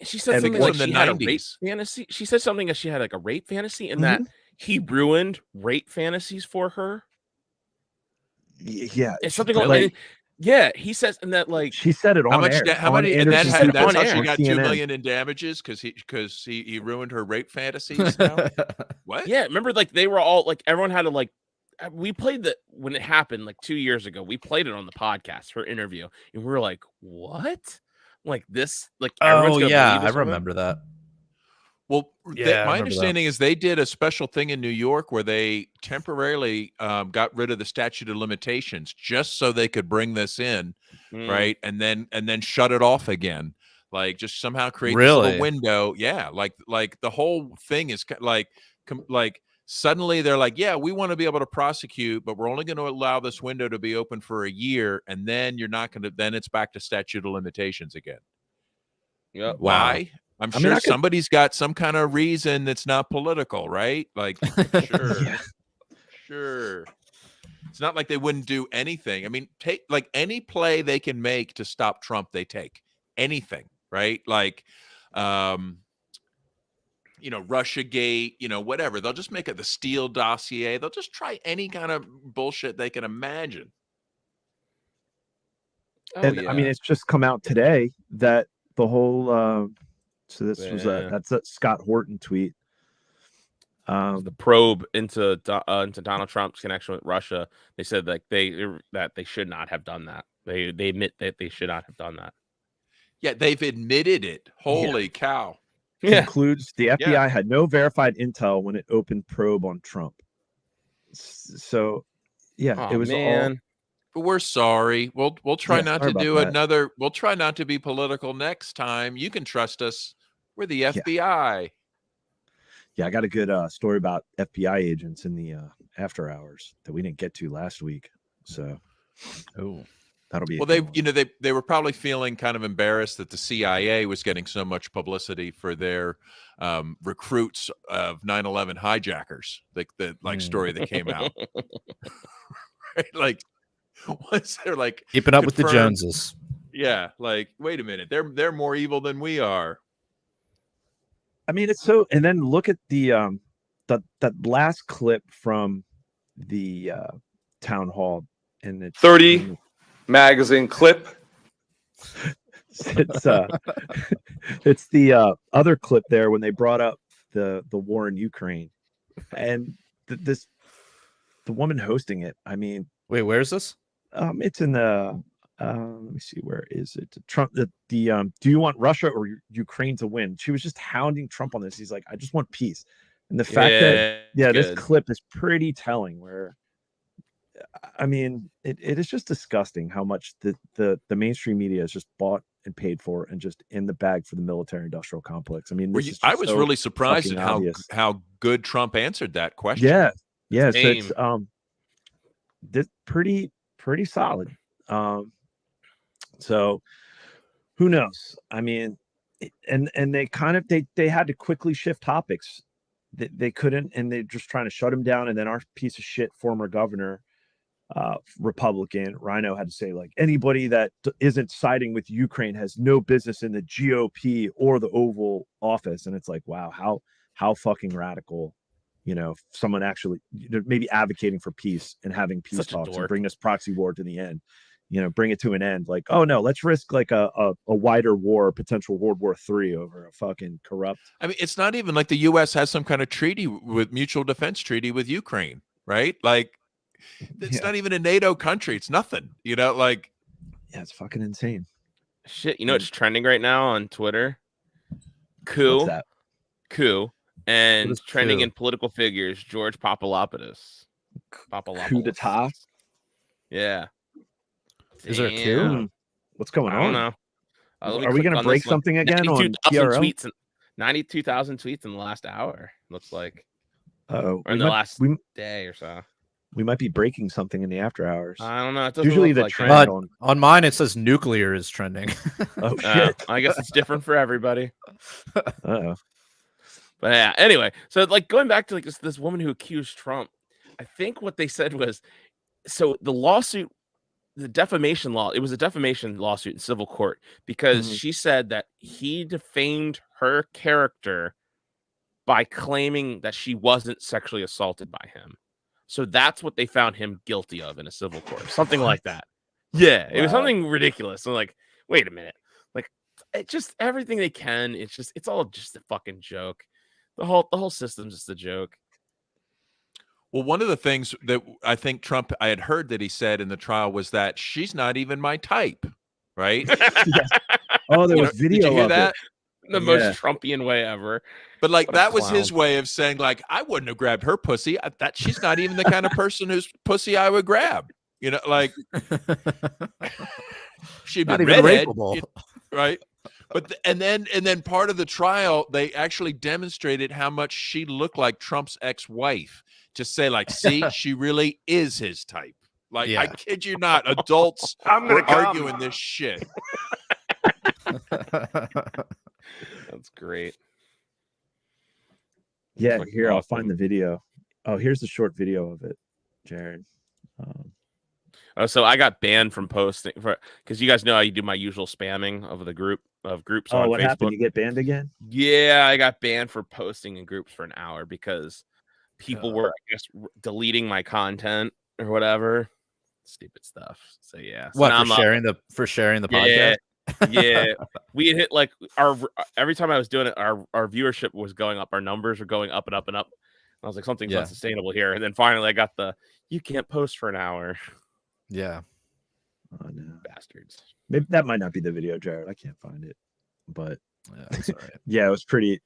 She said And something was like in the she had a rape 90s. fantasy. She said something as she had like a rape fantasy, and that Mhm. he ruined rape fantasies for her. Yeah, It's she- something Really? and yeah, he says, and that like she said it How on much? air. How on many? And Anderson said that's on how Cooper she air. got CNN. 2 million in damages because he ruined her rape fantasies. Now what? yeah, remember like they were all like everyone had to like we played the when it happened like 2 years ago. We played it on the podcast, her interview, and we were like, what? Like this? Like everyone's Oh gonna yeah, believe I this woman? remember that. Well, Yeah, I my remember that. understanding is they did a special thing in New York where they temporarily got rid of the statute of limitations just so they could bring this in, right? And then shut it off again, like just somehow create this little Really? window. Yeah, like the whole thing is like suddenly they're like, yeah, we want to be able to prosecute, but we're only going to allow this window to be open for a year, and then you're not going to. Then it's back to statute of limitations again. Yep. Wow. Why? I'm I mean, sure I could- somebody's got some kind of reason that's not political, right? Like, sure, Yeah. sure. It's not like they wouldn't do anything. I mean, take like any play they can make to stop Trump, they take anything, right? Like, Russiagate, whatever. They'll just make it the Steele dossier. They'll just try any kind of bullshit they can imagine. Oh, And yeah. I mean, it's just come out today that the whole. So this was Yeah. that's a Scott Horton tweet. The probe into Donald Trump's connection with Russia. They said that they should not have done that. They admit that they should not have done that. Yeah, they've admitted it. Holy cow. Yeah. Concludes the FBI had no verified intel when it opened probe on Trump. So, yeah, it was all. But we're sorry. We'll try Yeah, not sorry to about do that. another. We'll try not to be political next time. You can trust us. We're the FBI. Yeah, I got a good story about FBI agents in the after hours that we didn't get to last week. So, that'll be. Well, they were probably feeling kind of embarrassed that the CIA was getting so much publicity for their recruits of 9/11 hijackers. The story that came out. Right? Like, once they're like Keeping up with the confirmed- Joneses. Yeah, like wait a minute, they're more evil than we are. I mean, it's so. And then look at the that last clip from the town hall, and it's 30 magazine clip. It's it's the other clip there when they brought up the war in Ukraine, and the woman hosting it. I mean, wait, where is this? It's in the. Let me see, where is it? Trump. The do you want Russia or Ukraine to win? She was just hounding Trump on this. He's like, I just want peace. And the fact that this clip is pretty telling. Where, I mean, it is just disgusting how much the mainstream media is just bought and paid for and just in the bag for the military-industrial complex. I mean, I was really surprised at how good Trump answered that question. Yeah. So Same. it's pretty solid. So who knows? I mean, and they kind of they had to quickly shift topics. They couldn't, and they're just trying to shut him down. And then our piece of shit former governor, Republican Rhino, had to say, like, anybody that isn't siding with Ukraine has no business in the GOP or the Oval Office. And it's like, wow, how fucking radical, someone actually maybe advocating for peace and having peace talks and bring this proxy war to the end. Bring it to an end. Like, oh no, let's risk like a wider war, potential World War III over a fucking corrupt. I mean, it's not even like the U.S. has some kind of treaty with mutual defense treaty with Ukraine, right? Like, it's not even a NATO country. It's nothing, like. Yeah, it's fucking insane. Shit, it's trending right now on Twitter. What's that? Coup, and What is trending coup? in political figures. George Papadopoulos. Coup d'etat. Yeah. Is there a coup? What's going on? I don't know. Are we going to break something again on PRL? 92,000 tweets in the last hour. Looks like. Oh, or in the last day or so. We might be breaking something in the after hours. I don't know. It usually the like trend on mine it says nuclear is trending. Oh shit! I guess it's different for everybody. Uh-oh. But yeah. Anyway, so like going back to like this woman who accused Trump, I think what they said was, so the lawsuit the defamation law. It was a defamation lawsuit in civil court because she said that he defamed her character by claiming that she wasn't sexually assaulted by him. So that's what they found him guilty of in a civil court, something like that. Yeah, it was something ridiculous. I'm like, wait a minute, like it just everything they can. It's all just a fucking joke. The whole system's just a joke. Well, one of the things that I think Trump, I had heard that he said in the trial was that she's not even my type, right? Oh, there was video. Did you hear of that? The most Trumpian way ever. But like What a that was his clown. way of saying, like, I wouldn't have grabbed her pussy. That she's not even the kind of person whose pussy I would grab. You know, like she'd be Not even redhead, rapeable. right? But and then part of the trial, they actually demonstrated how much she looked like Trump's ex-wife. Just say, like, see, she really is his type. Like, I kid you not, adults were arguing this shit. That's great. Yeah, Fucking here I'll awesome. find the video. Oh, here's the short video of it, Jared. So I got banned from posting because you guys know I do my usual spamming of the groups Oh, on what Facebook. happened? You get banned again? Yeah, I got banned for posting in groups for an hour because people were, I guess, deleting my content or whatever. Stupid stuff. So yeah. So What, now for sharing the yeah, podcast? yeah. We had hit like every time I was doing it, our viewership was going up. Our numbers were going up and up and up. I was like, something's unsustainable here. And then finally I got you can't post for an hour. Yeah. Oh no. Bastards. Maybe that might not be the video, Jared. I can't find it. But Yeah, that's all right. yeah, it was pretty.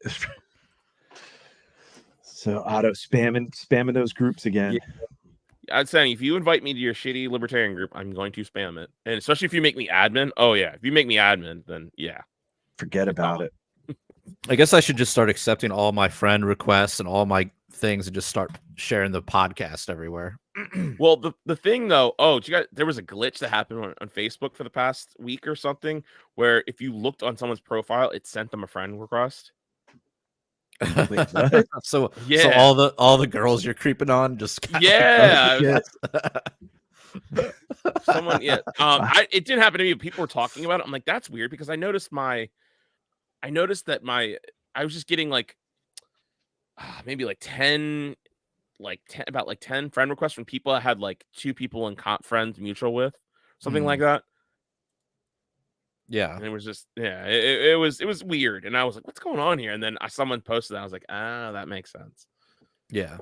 So auto spamming those groups again. Yeah. I'd say if you invite me to your shitty libertarian group, I'm going to spam it. And especially if you make me admin. Oh yeah. If you make me admin, then yeah. Forget about it. I guess I should just start accepting all my friend requests and all my things and just start sharing the podcast everywhere. Well, the thing though, there was a glitch that happened on Facebook for the past week or something where if you looked on someone's profile, it sent them a friend request. Wait, what? So Yeah. all the girls you're creeping on just Yeah. Someone, yeah. It didn't happen to me, but people were talking about it. I'm like, that's weird because I noticed that I was just getting like maybe like 10 friend requests from people that had like 2 people in friends mutual with, something like that. Yeah. And it was just, it was weird. And I was like, what's going on here? And then someone posted that. I was like, that makes sense. Yeah.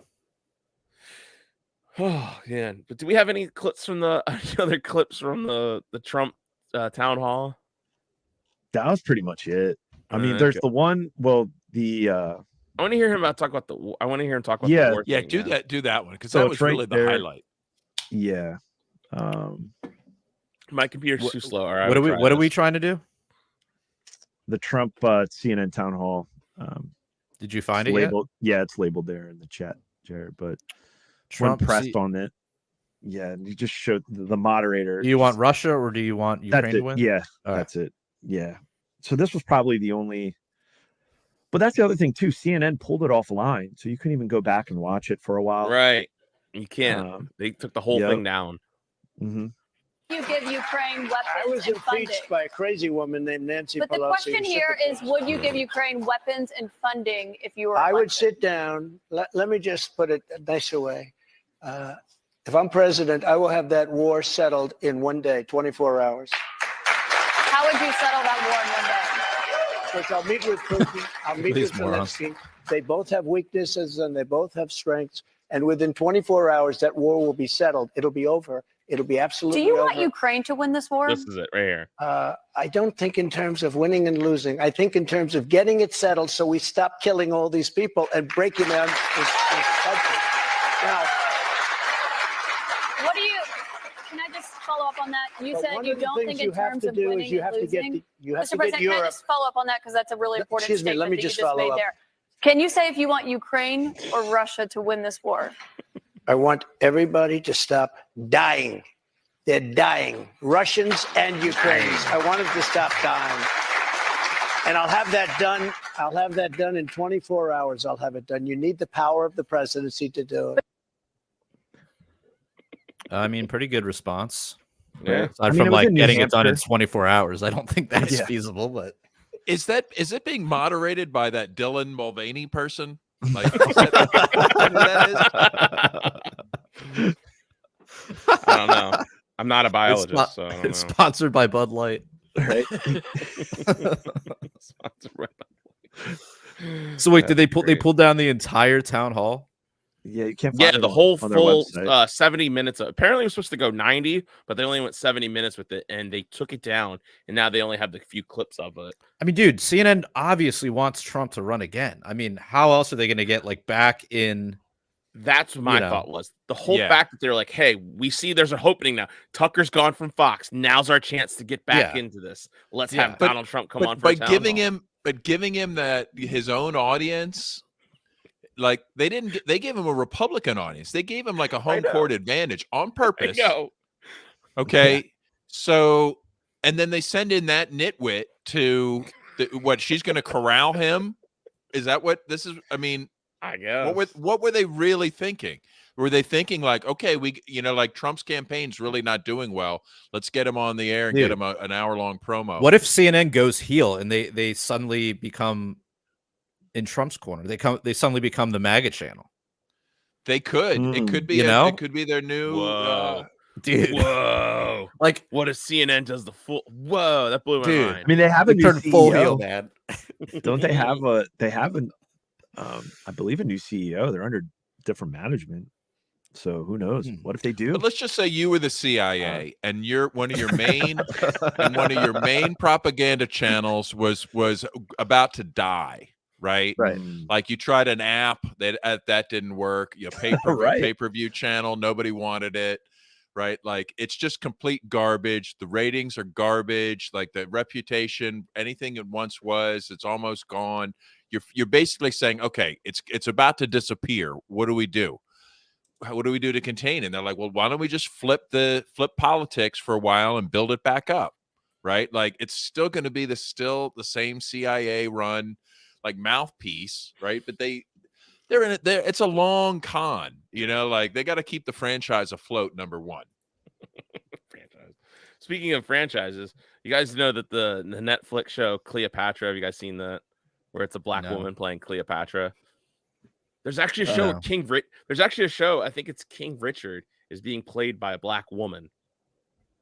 Oh, yeah. But do we have any clips from the other clips from the Trump town hall? That was pretty much it. I mean, Okay. there's the one. Well, the I want to hear him talk about the war thing. Do that one because So that it's was right really the there. highlight. yeah. My computer's too slow. All right, What are we trying to do? The Trump CNN town hall. Did you find it's it yet? labeled? Yeah, it's labeled there in the chat, Jared. But Trump when pressed on it, yeah, you just showed the moderator. Do you want Russia or do you want Ukraine That's to it. win? Yeah, All right. that's it. Yeah. So this was probably the only. But that's the other thing too. CNN pulled it offline, so you couldn't even go back and watch it for a while. Right. You can't. They took the whole thing down. Mm-hmm. You give Ukraine weapons I was and funding. impeached by a crazy woman named Nancy But Pelosi. the question here is, would you give Ukraine weapons and funding if you were I would elected? sit down. Let me just put it a nicer way. If I'm president, I will have that war settled in one day, 24 hours. How would you settle that war in one day? Because I'll meet with Putin, I'll meet These with morons. Zelensky. They both have weaknesses and they both have strengths. And within 24 hours, that war will be settled. It'll be over. It'll be Do absolutely you over. want Ukraine to win this war? This is it right here. I don't think in terms of winning and losing. I think in terms of getting it settled so we stop killing all these people and breaking down this country. Now, What do you? Can I just follow up on that? You but said one you of the don't things think you in have terms to of do is winning you and have to get losing. you have Mr. to get President, can I Europe. just follow up on that because that's a really important Excuse me, statement let me that just you just follow made up. there. Can you say if you want Ukraine or Russia to win this war? I want everybody to stop dying. They're dying. Russians and Ukrainians. I want them to stop dying. And I'll have that done. I'll have that done in 24 hours. I'll have it done. You need the power of the presidency to do it. I mean, pretty good response. Yeah. Aside I mean, from it was like in New getting it done in Hampshire. 24 hours, I don't think that's Yeah. feasible. But Is it being moderated by that Dylan Mulvaney person? Like, is that who that is? I don't know. I'm not a it's, biologist, so I don't it's know. sponsored by Bud Light. Right. Sponsored by Bud Light. So wait, did they That's pull? They great. pulled down the entire town hall? Yeah, you can't Yeah, find it the on- whole on their full website. 70 minutes. Apparently, it was supposed to go 90, but they only went 70 minutes with it, and they took it down. And now they only have the few clips of it. I mean, dude, CNN obviously wants Trump to run again. I mean, how else are they going to get like back in? That's what my know. thought was. The whole Yeah. fact that they're like, hey, we see there's an opening now. Tucker's gone from Fox. Now's our chance to get back Yeah. into this. Let's Yeah. have But- Donald Trump come on for By a town giving hall. him that his own audience, like they gave him a Republican audience. They gave him like a home know. court advantage on I purpose. know. Okay. So, and then they send in that nitwit to what she's going to corral him. Is that what this is? I mean, I guess. what were they really thinking? Were they thinking like, okay, like Trump's campaign's really not doing well. Let's get him on the air and get Dude. him an hour-long promo. What if CNN goes heel and they suddenly become in Trump's corner? They suddenly become the MAGA channel. They could. It could be. You know? It could be their new. Whoa. Dude, Whoa. like What if CNN does the full? Whoa, that blew my Dude. mind. I mean, they have a they new turned full heel, CEO. man. Don't they have I believe a new CEO. They're under different management. So who knows? What if they do? But let's just say you were the CIA and one of your main propaganda channels was about to die, right? Right. Like you tried an app that didn't work. You know, Right. pay-per-view channel, nobody wanted it, right? Like it's just complete garbage. The ratings are garbage. Like the reputation, anything it once was, it's almost gone. You're basically saying, okay, it's about to disappear. What do we do? What do we do to contain it? And they're like, well, why don't we just flip politics for a while and build it back up, right? Like it's still going to be the same CIA run like mouthpiece, right? But they're in it. It's a long con, you know, like they got to keep the franchise afloat. Number one. Franchise. Speaking of franchises, you guys know that the Netflix show Cleopatra. Have you guys seen that? Where it's a black No. woman playing Cleopatra. There's actually a show There's actually a show. I think it's King Richard is being played by a black woman,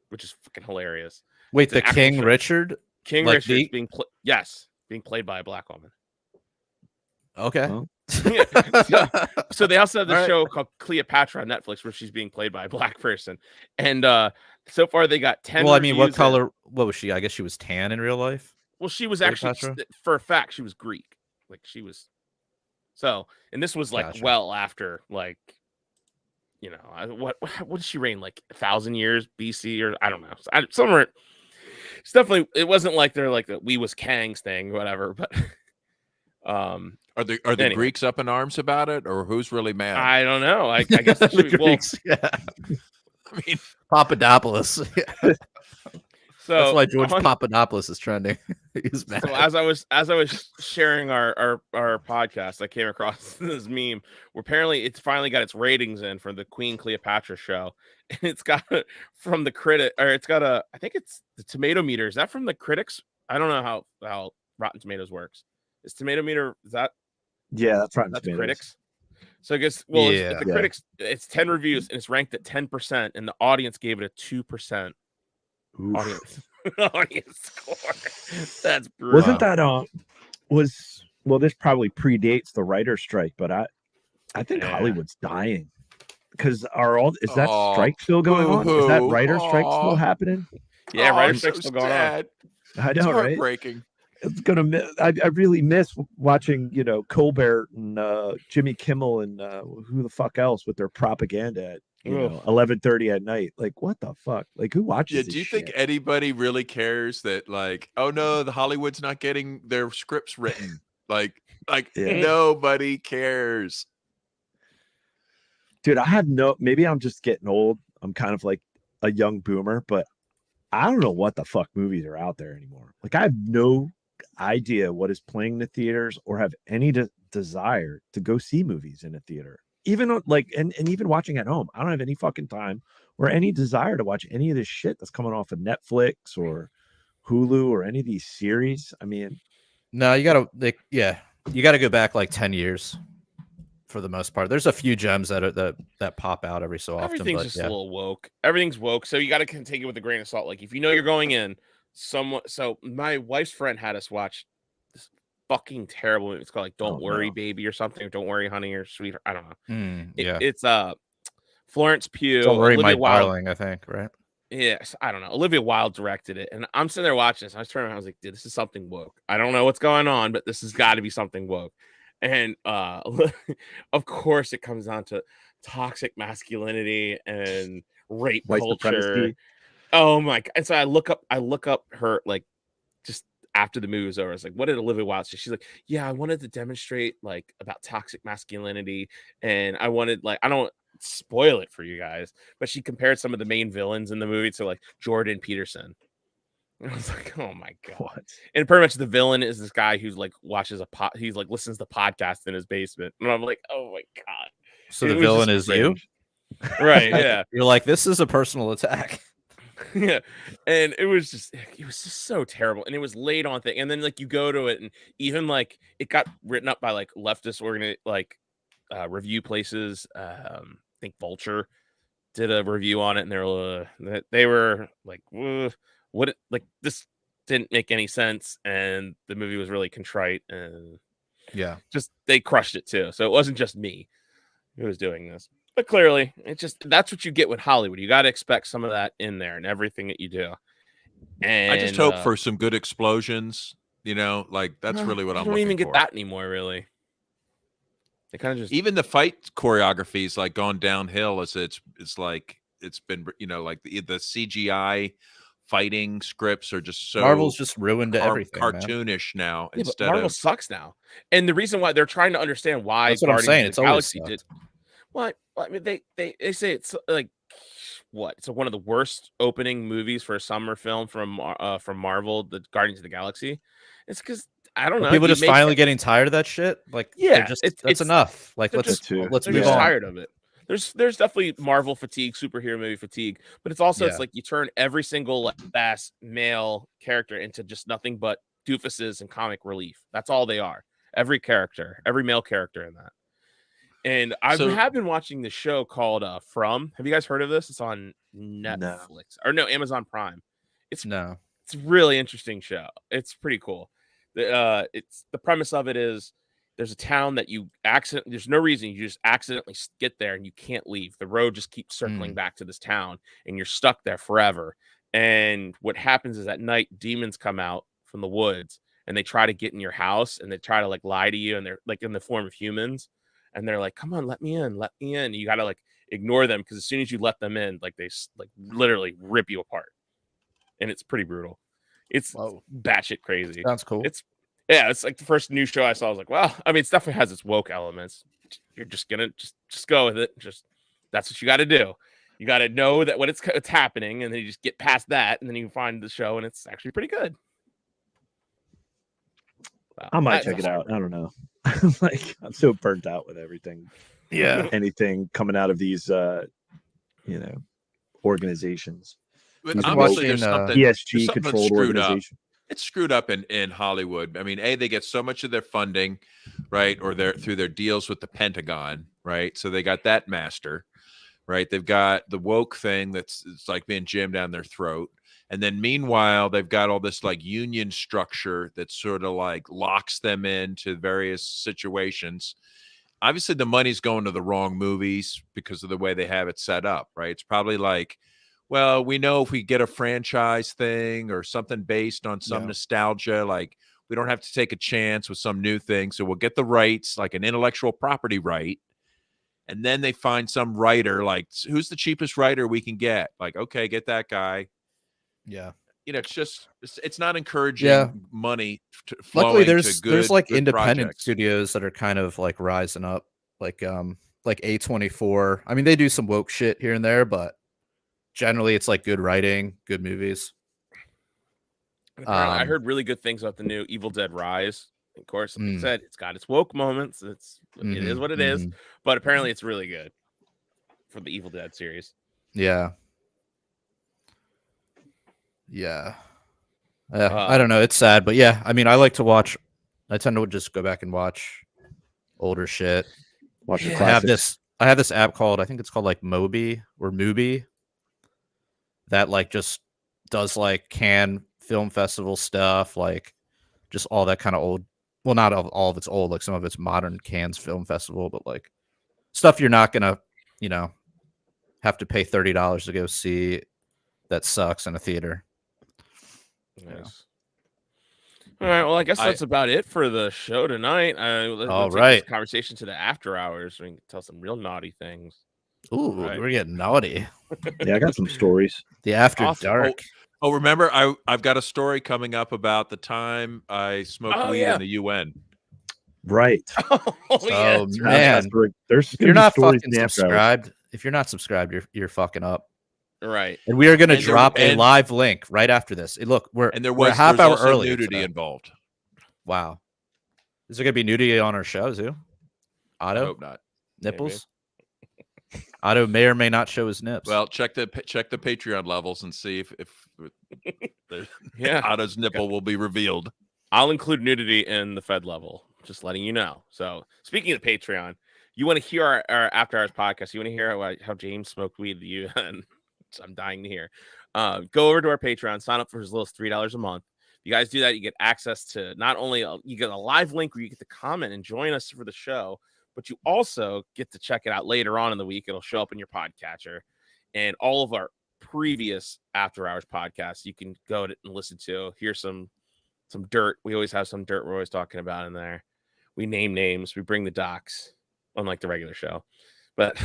which is fucking hilarious. Wait, It's the an actual King show. Richard? King Like Richard's the- being played by a black woman. Okay. Well, So they also have the All right. show called Cleopatra on Netflix where she's being played by a black person. And so far they got 10 Well, I mean, what reviews in. color? What was she? I guess she was tan in real life. Well, she was actually, Cleopatra? for a fact, she was Greek. Like she was. So, and this was like Gotcha. well after, like, you know, what did she reign, like 1,000 years BC or I don't know, somewhere. It's definitely, it wasn't like they're like the we was Kang's thing, whatever. But Are the Anyway. Greeks up in arms about it, or who's really mad? I don't know. I guess it The should be, well, Greeks, yeah. I mean, Papadopoulos. Yeah. so That's why George on- Papadopoulos is trending. He's mad. So as I was sharing our podcast, I came across this meme where apparently it's finally got its ratings in for the Queen Cleopatra show, and it's got from the critic, or it's got I think it's the tomato meter. Is that from the critics? I don't know how Rotten Tomatoes works. Is tomato meter, is that yeah, that's right. the critics? So I guess if the Yeah. critics, it's 10 reviews and it's ranked at 10%, and the audience gave it a 2% audience audience score. That's brutal. Wasn't that this probably predates the writer's strike, but I think Yeah. Hollywood's dying because is that Aw, strike still going on? Is that boo-hoo. writer's strike still Aw. happening? Yeah, oh, writer's I'm strike's so still going on. sad. I It's know, right? heartbreaking. It's gonna. I really miss watching, Colbert and Jimmy Kimmel and who the fuck else with their propaganda at 11:30 at night. Like, what the fuck? Like, who watches? Yeah, this do you think shit? anybody really cares that, like, oh no, the Hollywood's not getting their scripts written? Like Yeah. nobody cares. Dude, maybe I'm just getting old. I'm kind of like a young boomer, but I don't know what the fuck movies are out there anymore. Like, I have no idea what is playing in the theaters or have any desire to go see movies in a theater. even like, and even watching at home, I don't have any fucking time or any desire to watch any of this shit that's coming off of Netflix or Hulu or any of these series. I mean, No, you gotta you gotta go back like 10 years for the most part. There's a few gems that pop out every so often. Everything's But just yeah. a little woke. Everything's woke, so you got to take it with a grain of salt. Like if you know you're going in, so my wife's friend had us watch this fucking terrible movie. It's called like "Don't Worry, Baby" or something, or "Don't Worry, Honey" or "Sweetheart." I don't know. Yeah. It's Florence Pugh, Don't worry, Olivia my Wilde. darling, I think, right? Yes, I don't know. Olivia Wilde directed it, and I'm sitting there watching this. I was turning around, I was like, dude, this is something woke. I don't know what's going on, but this has got to be something woke. And of course, it comes down to toxic masculinity and rape white culture. supremacy. Oh my god! And so I look up her like just after the movie was over. I was like, what did Olivia Wilde say? She's like, yeah, I wanted to demonstrate like about toxic masculinity, and I wanted like I don't spoil it for you guys, but she compared some of the main villains in the movie to like Jordan Peterson. And I was like, oh my god. What? And pretty much the villain is this guy who's like watches he's like listens to podcasts in his basement. And I'm like, oh my god. So It the was villain just is you? cringe. Right, yeah. You're like, this is a personal attack. Yeah. And it was just so terrible. And it was laid on thing. And then like you go to it and even like it got written up by like leftist review places. I think Vulture did a review on it, and they were like, what like this didn't make any sense, and the movie was really contrite, and Yeah. just they crushed it too. So it wasn't just me who was doing this. But clearly, that's what you get with Hollywood. You got to expect some of that in there and everything that you do. And I just hope for some good explosions. You know, like that's really what I'm looking for. I don't even get that anymore, really. They kind of just even the fight choreography is like gone downhill as it's like it's been, you know, like the CGI fighting scripts are just so Marvel's just ruined everything, cartoonish now. Yeah, instead but Marvel of sucks now. And the reason why they're trying to understand why That's what I'm saying. It's always Galaxy sucked. well, I mean, they say it's like what? It's one of the worst opening movies for a summer film from Marvel, the Guardians of the Galaxy. It's because I don't know. People you just make finally getting tired of that shit. Like, Yeah, just it's that's enough. Like, they're let's just move just on. tired of it. There's definitely Marvel fatigue, superhero movie fatigue, but it's also it's like you turn every single like, fast male character into just nothing but doofuses and comic relief. That's all they are. Every character, every male character in that. And I have been watching this show called From. Have you guys heard of this? It's on Netflix or no, Amazon Prime. It's a really interesting show. It's pretty cool. It's the premise of it is there's a town that there's no reason, you just accidentally get there and you can't leave. The road just keeps circling back to this town and you're stuck there forever. And what happens is at night demons come out from the woods and they try to get in your house and they try to like lie to you, and they're like in the form of humans, and they're like, come on, let me in. You got to like ignore them, because as soon as you let them in, like they like literally rip you apart, and it's pretty brutal. It's batshit crazy. Sounds cool. It's like the first new show I saw. I was like, well, I mean, it definitely has its woke elements. You're just gonna just go with it. That's what you got to do. You got to know that what it's happening, and then you just get past that, and then you find the show, and it's actually pretty good. Wow. I might check it out. I don't know. I'm so burnt out with everything. Yeah. Anything coming out of these, organizations. But obviously, there's something ESG controlled organization. It's screwed up in Hollywood. I mean, they get so much of their funding, right, or through their deals with the Pentagon, right? So they got that master, right? They've got the woke thing it's like being jammed down their throat. And then meanwhile, they've got all this like union structure that sort of like locks them into various situations. Obviously, the money's going to the wrong movies because of the way they have it set up, right? It's probably like, well, we know if we get a franchise thing or something based on some nostalgia, like we don't have to take a chance with some new thing. So we'll get the rights, like an intellectual property right. And then they find some writer, like who's the cheapest writer we can get? Like, okay, get that guy. Yeah. You know, it's not encouraging money flowing. Luckily, to there's like good independent projects. studios that are kind of like rising up, like A24. I mean, they do some woke shit here and there, but generally it's like good writing, good movies. I heard really good things about the new Evil Dead Rise. Of course, like I said, it's got its woke moments. It is what it is, but apparently it's really good for the Evil Dead series. Yeah. Yeah. I don't know. It's sad, but yeah. I mean, I like to watch. I tend to just go back and watch older shit. Watch the I classics. have this app called, I think it's called like Mobi or Mubi, that like just does like Cannes Film Festival stuff, like just all that kind of old. Well, not all of it's old, like some of it's modern Cannes Film Festival, but like stuff you're not gonna, have to pay $30 to go see that sucks in a theater. Nice. All right. Well, I guess that's about it for the show tonight. Let's take this conversation to the after hours. We can tell some real naughty things. Ooh, we're getting naughty. Yeah, I got some stories. The after dark. Oh, remember, I've got a story coming up about the time I smoked weed in the UN. Right. Oh man. There's if you're not fucking subscribed, you're fucking up. Right. And we are going to drop a live link right after this. Look, we're a half hour early. Nudity involved. Wow. Is there going to be nudity on our show too? Otto? I hope not. Nipples? Maybe. Otto may or may not show his nips. Well, check the Patreon levels and see if Otto's nipple will be revealed. I'll include nudity in the Fed level. Just letting you know. So speaking of Patreon, you want to hear our after hours podcast? You want to hear how James smoked weed at the UN? I'm dying to hear. Go over to our Patreon, sign up for as little as $3 a month. If you guys do that, you get access to not only you get a live link where you get to comment and join us for the show, but you also get to check it out later on in the week. It'll show up in your podcatcher, and all of our previous after hours podcasts you can go and listen to. Here's some dirt. We always have some dirt we're always talking about in there. We name names. We bring the docs, unlike the regular show, but.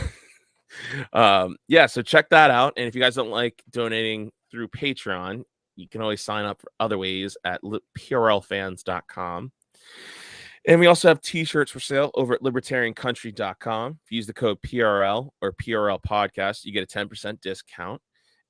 So check that out. And if you guys don't like donating through Patreon, you can always sign up for other ways at PRLfans.com. And we also have t-shirts for sale over at libertariancountry.com. If you use the code PRL or PRL podcast, you get a 10% discount.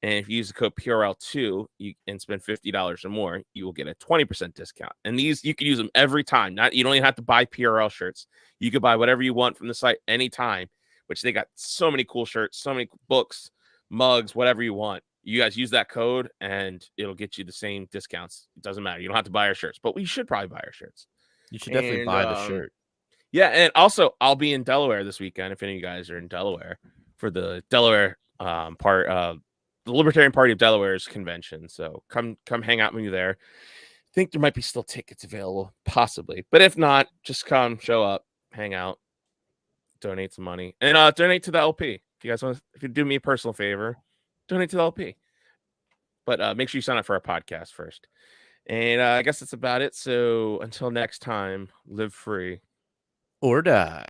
And if you use the code PRL2 and spend $50 or more, you will get a 20% discount. And these, you can use them every time. You don't even have to buy PRL shirts. You can buy whatever you want from the site anytime. Which they got so many cool shirts, so many books, mugs, whatever you want. You guys use that code and it'll get you the same discounts. It doesn't matter. You don't have to buy our shirts, but we should probably buy our shirts. You should definitely buy the shirt. Yeah, and also I'll be in Delaware this weekend if any of you guys are in Delaware for the Delaware part of the Libertarian Party of Delaware's convention. So come hang out with me there. I think there might be still tickets available, possibly. But if not, just come, show up, hang out. Donate some money and donate to the LP. If you guys want, if you do me a personal favor, donate to the LP. But make sure you sign up for our podcast first. And I guess that's about it. So until next time, live free or die.